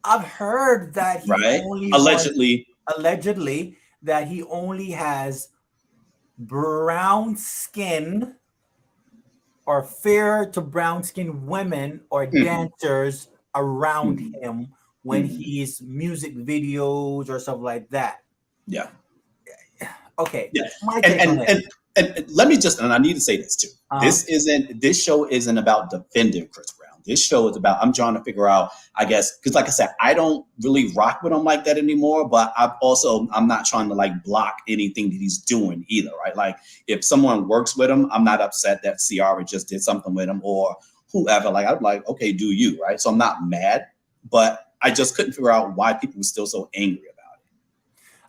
Speaker 2: I've heard that he only allegedly that he only has brown skin or fair to brown skinned women or dancers around him when he's music videos or stuff like that.
Speaker 1: Yeah.
Speaker 2: Okay.
Speaker 1: Yeah. And let me just, and I need to say this too. This show isn't about defending Chris Brown. This show is about, I'm trying to figure out, I guess, because like I said, I don't really rock with him like that anymore, but I'm not trying to like block anything that he's doing either, right? Like if someone works with him, I'm not upset that Ciara just did something with him or whoever. Like I'm like, okay, do you, right? So I'm not mad, but I just couldn't figure out why people were still so angry about it.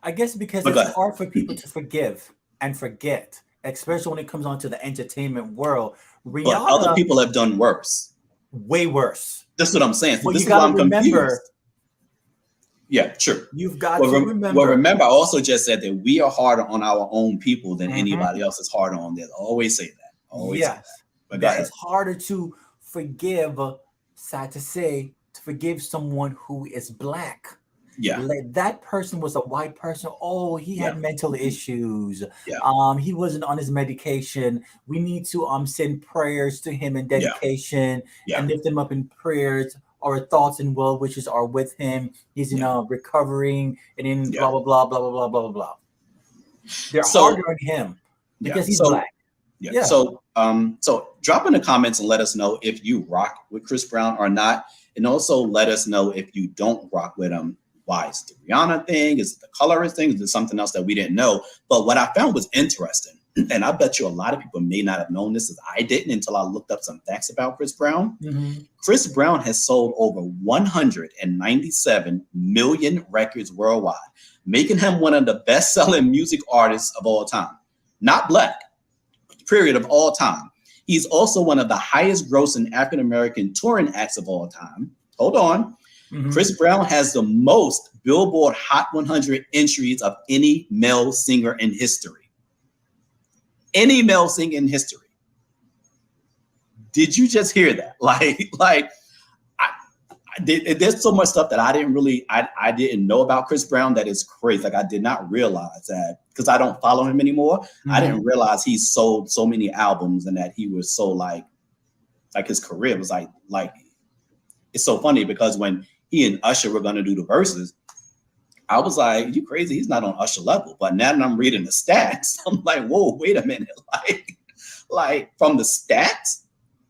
Speaker 2: I guess because it's hard for people to forgive and forget, especially when it comes onto the entertainment world. Rihanna,
Speaker 1: but other people have done worse.
Speaker 2: Way worse.
Speaker 1: That's what I'm saying.
Speaker 2: Well,
Speaker 1: this
Speaker 2: is why I'm
Speaker 1: confused. Yeah, sure.
Speaker 2: You've got to remember.
Speaker 1: Well, remember, I also just said that we are harder on our own people than anybody else is harder on them. Always say that. Always say that. But
Speaker 2: that it's harder to forgive, sad to say, to forgive someone who is Black.
Speaker 1: Yeah.
Speaker 2: Like that person was a white person. Oh, he had mental issues.
Speaker 1: Yeah.
Speaker 2: He wasn't on his medication. We need to send prayers to him in dedication and lift him up in prayers. Our thoughts and well wishes are with him. He's in recovering and in blah blah blah blah blah blah blah blah. They're harder on him because he's Black.
Speaker 1: Yeah. So drop in the comments and let us know if you rock with Chris Brown or not, and also let us know if you don't rock with him. Why? Is it the Rihanna thing? Is it the colorist thing? Is it something else that we didn't know? But what I found was interesting, and I bet you a lot of people may not have known this, as I didn't until I looked up some facts about Chris Brown. Chris Brown has sold over 197 million records worldwide, making him one of the best-selling music artists of all time. Not Black, period, of all time. He's also one of the highest-grossing African-American touring acts of all time. Hold on. Chris Brown has the most Billboard Hot 100 entries of any male singer in history. Any male singer in history. Did you just hear that? There's so much stuff that I didn't know about Chris Brown that is crazy. Like I did not realize that because I don't follow him anymore. I didn't realize he sold so many albums and that he was so like his career was like it's so funny because when he and Usher were going to do the verses, I was like, you crazy? He's not on Usher level. But now that I'm reading the stats, I'm like, whoa, wait a minute. Like from the stats,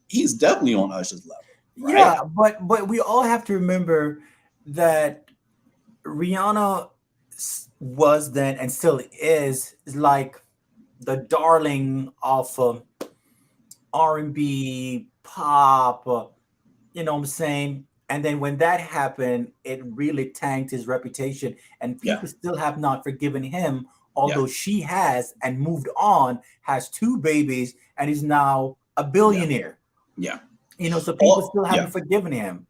Speaker 1: he's definitely on Usher's level. Right?
Speaker 2: Yeah, but we all have to remember that Rihanna was then and still is like the darling of R&B, pop, you know what I'm saying? And then when that happened, it really tanked his reputation, and
Speaker 1: Yeah.
Speaker 2: people still have not forgiven him,
Speaker 1: Yeah.
Speaker 2: although she has and moved on, has two babies, and is now a
Speaker 1: Yeah.
Speaker 2: billionaire.
Speaker 1: Yeah.
Speaker 2: You know, so people
Speaker 1: Oh,
Speaker 2: still
Speaker 1: yeah.
Speaker 2: haven't forgiven him.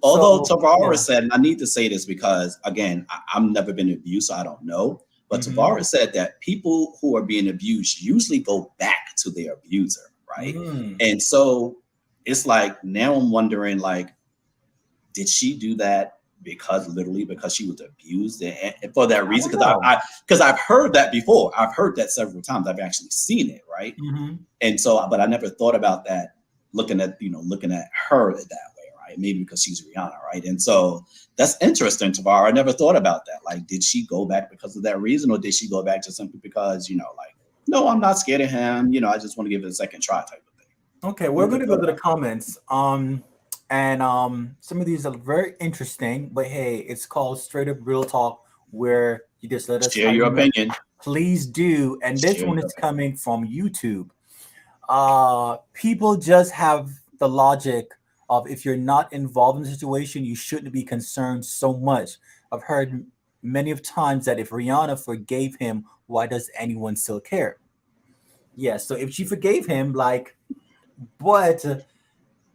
Speaker 1: Although
Speaker 2: So
Speaker 1: Tavares
Speaker 2: yeah.
Speaker 1: said, and I need to say this because again, I've never been abused, so I don't know. But
Speaker 2: Hmm.
Speaker 1: Tavares said that people who are being abused usually go back to their abuser, right?
Speaker 2: Mm.
Speaker 1: And so it's like now I'm wondering, like, did she do that because literally because she was abused and for that
Speaker 2: I
Speaker 1: reason?
Speaker 2: don't know.
Speaker 1: Because I've heard that before. I've heard that several times. I've actually seen it, right?
Speaker 2: Hmm.
Speaker 1: And so, but I never thought about that looking at her that way, right? Maybe because she's Rihanna, right? And so that's interesting, Tavara. I never thought about that. Like, did she go back because of that reason, or did she go back just simply because, like, no, I'm not scared of him. I just want to give it a second try type of thing.
Speaker 2: Okay, we're
Speaker 1: Never
Speaker 2: gonna go
Speaker 1: thought
Speaker 2: to the
Speaker 1: about
Speaker 2: comments. And some of these are very interesting, but hey, it's called straight up real talk, where you just let
Speaker 1: that.
Speaker 2: us
Speaker 1: Share
Speaker 2: how
Speaker 1: your
Speaker 2: you know.
Speaker 1: opinion.
Speaker 2: Please do. And this
Speaker 1: Share
Speaker 2: one
Speaker 1: your
Speaker 2: is
Speaker 1: opinion.
Speaker 2: coming from YouTube. People just have the logic of if you're not involved in the situation, you shouldn't be concerned so much. I've heard many of times that if Rihanna forgave him, why does anyone still care? Yes, so if she forgave him, like, but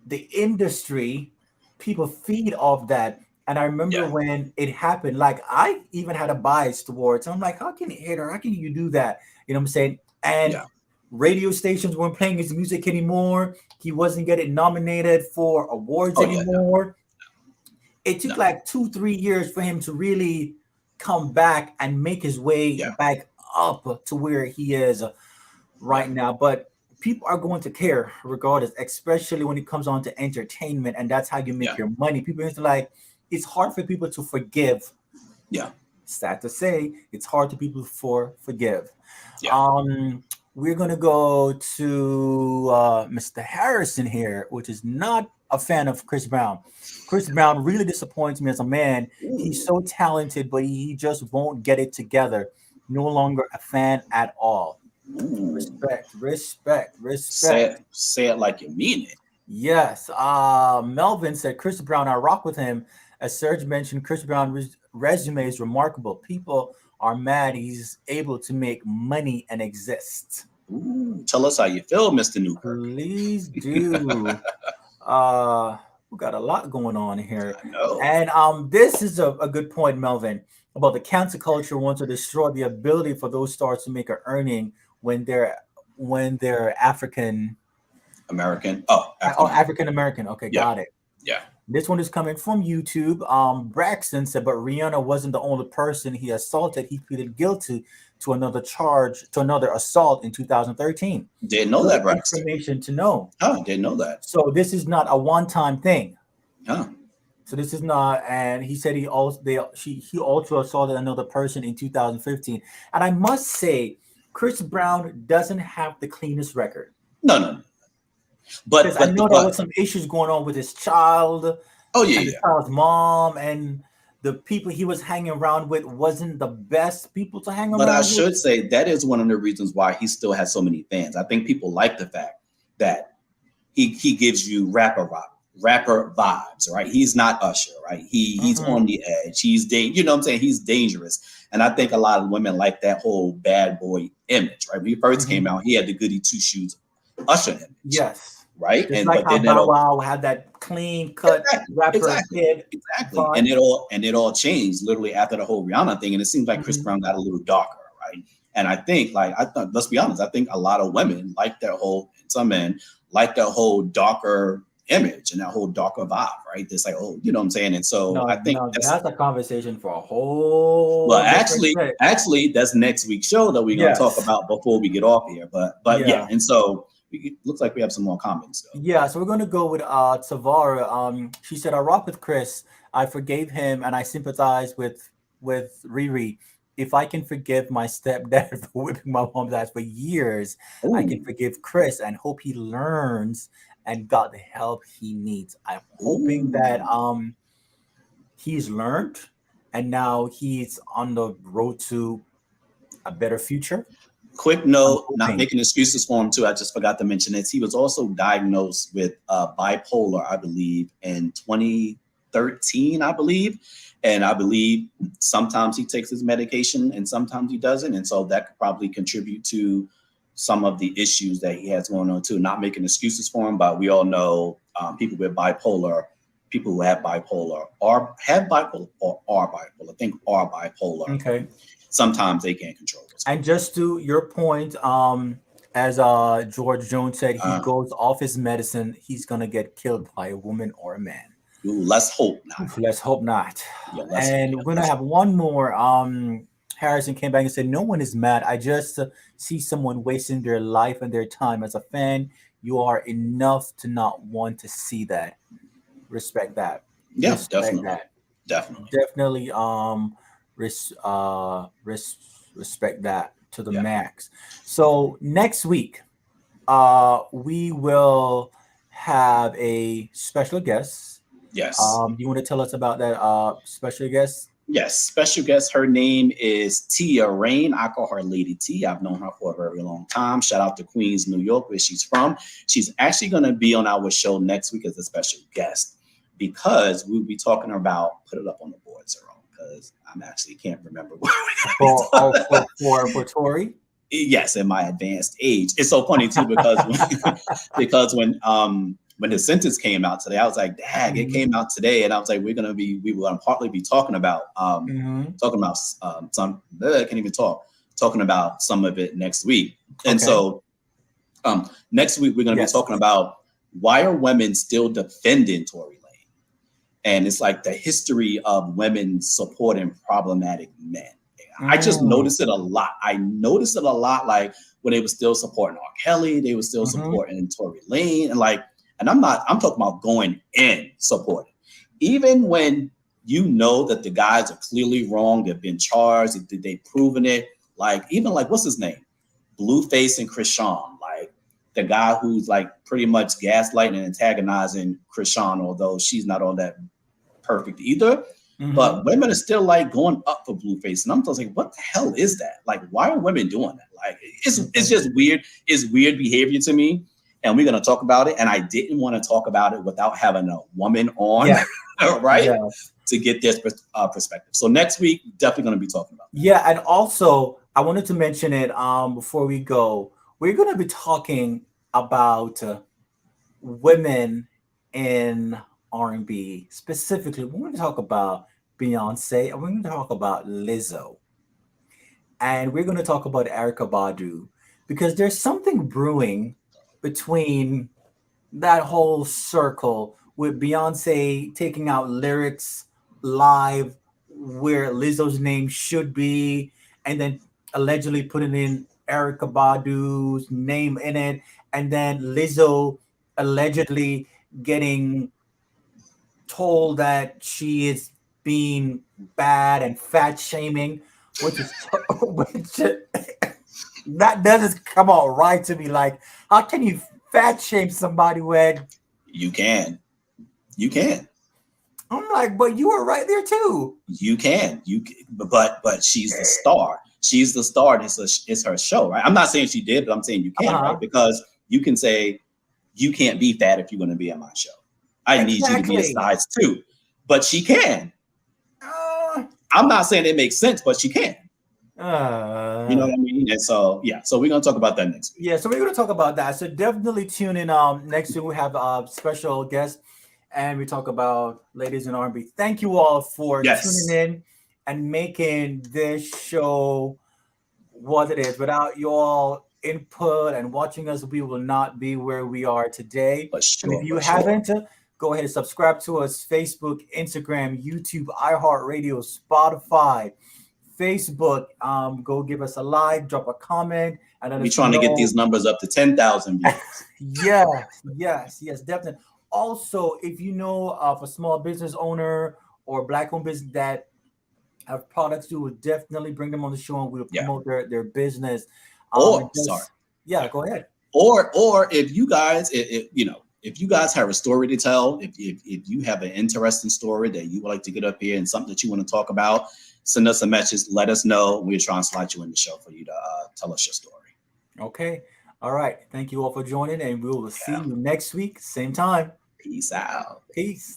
Speaker 2: the industry, people feed off that. And I remember
Speaker 1: Yeah,
Speaker 2: when it happened, like I even had a bias towards. I'm like, how can you hate her? How can you do that? You know what I'm saying? And
Speaker 1: yeah,
Speaker 2: radio stations weren't playing his music anymore. He wasn't getting nominated for awards
Speaker 1: oh yeah, no,
Speaker 2: anymore. It took
Speaker 1: no,
Speaker 2: like 2, 3 years for him to really come back and make his way
Speaker 1: yeah,
Speaker 2: back up to where he is
Speaker 1: yeah,
Speaker 2: right now. But people are going to care regardless, especially when it comes on to entertainment, and that's how you make
Speaker 1: yeah,
Speaker 2: your money. People are like, it's hard for people to forgive.
Speaker 1: yeah,
Speaker 2: Sad to say, it's hard to people for forgive.
Speaker 1: yeah.
Speaker 2: We're gonna go to Mr. Harrison here, which is not a fan of Chris Brown. Chris Brown really disappoints me as a man. He's
Speaker 1: Ooh,
Speaker 2: so talented, but he just won't get it together. No longer a fan at all.
Speaker 1: ooh.
Speaker 2: Respect, respect, respect.
Speaker 1: Say it like you mean it.
Speaker 2: Yes. Melvin said Chris Brown, I rock with him. As Serge mentioned, Chris Brown's resume is remarkable. People are mad he's able to make money and exist.
Speaker 1: Ooh, tell us how you feel, Mr. Newkirk.
Speaker 2: Please do. We got a lot going on here.
Speaker 1: I know.
Speaker 2: And this is a good point, Melvin, about the cancel culture wants to destroy the ability for those stars to make an earning when they're African.
Speaker 1: American. Oh, African
Speaker 2: Oh,
Speaker 1: American.
Speaker 2: African American. Okay,
Speaker 1: Yeah,
Speaker 2: got it.
Speaker 1: yeah.
Speaker 2: This one is coming from YouTube. Braxton said, but Rihanna wasn't the only person he assaulted. He pleaded guilty to another assault in 2013.
Speaker 1: Didn't know
Speaker 2: Good
Speaker 1: that, Braxton.
Speaker 2: information to know.
Speaker 1: Huh, didn't know that.
Speaker 2: So this is not a one-time thing.
Speaker 1: Huh.
Speaker 2: So this is not, and he said he also assaulted another person in 2015. And I must say, Chris Brown doesn't have the cleanest record
Speaker 1: No, no, no.
Speaker 2: because I know there
Speaker 1: But
Speaker 2: was some issues going on with his child
Speaker 1: oh yeah,
Speaker 2: and the
Speaker 1: yeah.
Speaker 2: child's mom, and the people he was hanging around with wasn't the best people to hang
Speaker 1: But I
Speaker 2: around with.
Speaker 1: should say that is one of the reasons why he still has so many fans. I think people like the fact that he gives you rapper vibes, right? He's not Usher, right? He's
Speaker 2: Hmm.
Speaker 1: on the edge. You know what I'm saying? He's dangerous. And I think a lot of women like that whole bad boy image, right? When he first came
Speaker 2: Hmm.
Speaker 1: out, he had the goody two shoes Usher image,
Speaker 2: Yes,
Speaker 1: right?
Speaker 2: just
Speaker 1: And
Speaker 2: like
Speaker 1: but
Speaker 2: how
Speaker 1: then that
Speaker 2: Bow
Speaker 1: all
Speaker 2: Wow had that clean cut
Speaker 1: exactly,
Speaker 2: rapper
Speaker 1: exactly,
Speaker 2: kid
Speaker 1: exactly.
Speaker 2: vibe.
Speaker 1: And it all changed literally after the whole Rihanna thing. And it seems like Chris
Speaker 2: Hmm.
Speaker 1: Brown got a little darker, right? And I think, like, I thought, let's be honest, I think a lot of women like that whole, some men like that whole darker image and that whole darker vibe, right? It's like, oh, you know what I'm saying? And so I
Speaker 2: No,
Speaker 1: think
Speaker 2: no,
Speaker 1: that's,
Speaker 2: that's a conversation for a
Speaker 1: well,
Speaker 2: whole different set.
Speaker 1: actually, that's next week's show that we're going to talk
Speaker 2: Yes.
Speaker 1: about before we get off here. But yeah,
Speaker 2: Yeah.
Speaker 1: and so looks like we have some more comments though.
Speaker 2: Yeah, so we're gonna go with Tavara. She said, "I rock with Chris. I forgave him, and I sympathize with Riri. If I can forgive my stepdad for whipping my mom's ass for years, I can
Speaker 1: Ooh,
Speaker 2: forgive Chris and hope he learns and got the help he needs. I'm hoping that
Speaker 1: ooh,
Speaker 2: he's learned, and now he's on the road to a better future.
Speaker 1: Quick note, not making excuses for him too. I just forgot to mention this. He was also diagnosed with bipolar, I believe, in 2013, I believe. And I believe sometimes he takes his medication and sometimes he doesn't. And so that could probably contribute to some of the issues that he has going on too. Not making excuses for him, but we all know people with bipolar, people who have bipolar or have bipolar or are bipolar, I think are bipolar.
Speaker 2: Okay.
Speaker 1: Sometimes they can't control it.
Speaker 2: And just to your point, as George Jones said, he goes off his medicine, he's gonna get killed by a woman or a man.
Speaker 1: Ooh, let's hope not.
Speaker 2: Let's hope not.
Speaker 1: Yeah,
Speaker 2: we're gonna have one more. Harrison came back and said, "No one is mad. I just see someone wasting their life and their time. As a fan, you are enough to not want to see that. Respect that.
Speaker 1: Yeah,
Speaker 2: Respect definitely. Respect that to the max. So next week, we will have a special guest.
Speaker 1: Yes.
Speaker 2: You want to tell us about that special guest?
Speaker 1: Yes, special guest. Her name is Tia Rain. I call her Lady T. I've known her for a very long time. Shout out to Queens, New York, where she's from. She's actually going to be on our show next week as a special guest because we'll be talking about, put it up on the board, Zero, because I'm actually can't remember what
Speaker 2: for Tori.
Speaker 1: Yes, in my advanced age. It's so funny too because when the sentence came out today, I was like, "Dang, it came out today," and I was like, "We were gonna partly be talking about some. I can't even talk. Talking about some of it next week." And so, next week we're gonna be talking about why are women still defending Tory Lane, and it's like the history of women supporting problematic men. I just noticed it a lot. I noticed it a lot, like when they were still supporting R. Kelly, they were still supporting Tory Lane, and I'm talking about going in supporting. Even when you know that the guys are clearly wrong, they've been charged, they've proven it. Like, even like, what's his name? Blueface and Krishan, like the guy who's like pretty much gaslighting and antagonizing Krishan, although she's not all that perfect either. But women are still like going up for Blueface. And I'm just like, what the hell is that? Like, why are women doing that? Like, it's just weird. It's weird behavior to me. And we're going to talk about it. And I didn't want to talk about it without having a woman on, right? Yeah. To get their perspective. So next week, definitely going to be talking about that.
Speaker 2: Yeah. And also, I wanted to mention it before we go. We're going to be talking about women in R&B. Specifically, we're going to talk about Beyonce, and we're going to talk about Lizzo. And we're going to talk about Erykah Badu, because there's something brewing between that whole circle with Beyonce taking out lyrics live where Lizzo's name should be, and then allegedly putting in Erykah Badu's name in it, and then Lizzo allegedly getting told that she is being bad and fat shaming, which that doesn't come out right to me. Like, how can you fat shame somebody when
Speaker 1: you can?
Speaker 2: I'm like, but you were right there too.
Speaker 1: You can. But she's the star. She's the star. And it's her show, right? I'm not saying she did, but I'm saying you can, right? Because you can say you can't be fat if you're going to be on my show. I need you to be a size 2, but she can. I'm not saying it makes sense, but she can. You know what I mean? And so, so we're going to talk about that next week.
Speaker 2: Yeah, so we're going to talk about that. So definitely tune in. Next week we have a special guest, and we talk about ladies in R&B. Thank you all for tuning in and making this show what it is. Without your input and watching us, we will not be where we are today. And if you haven't, go ahead and subscribe to us: Facebook, Instagram, YouTube, iHeartRadio, Spotify, Facebook. Go give us a like, drop a comment. And
Speaker 1: we're trying to get these numbers up to 10,000 views.
Speaker 2: Yes, definitely. Also, if you know of a small business owner or Black-owned business that have products, we will definitely bring them on the show and we'll promote their business. Go ahead.
Speaker 1: Or if you guys, if you guys have a story to tell, if you have an interesting story that you would like to get up here and something that you want to talk about, send us a message. Let us know. We'll try and slide you in the show for you to tell us your story.
Speaker 2: Okay. All right. Thank you all for joining, and we will see
Speaker 1: Yeah.
Speaker 2: you next week, same time.
Speaker 1: Peace out.
Speaker 2: Peace.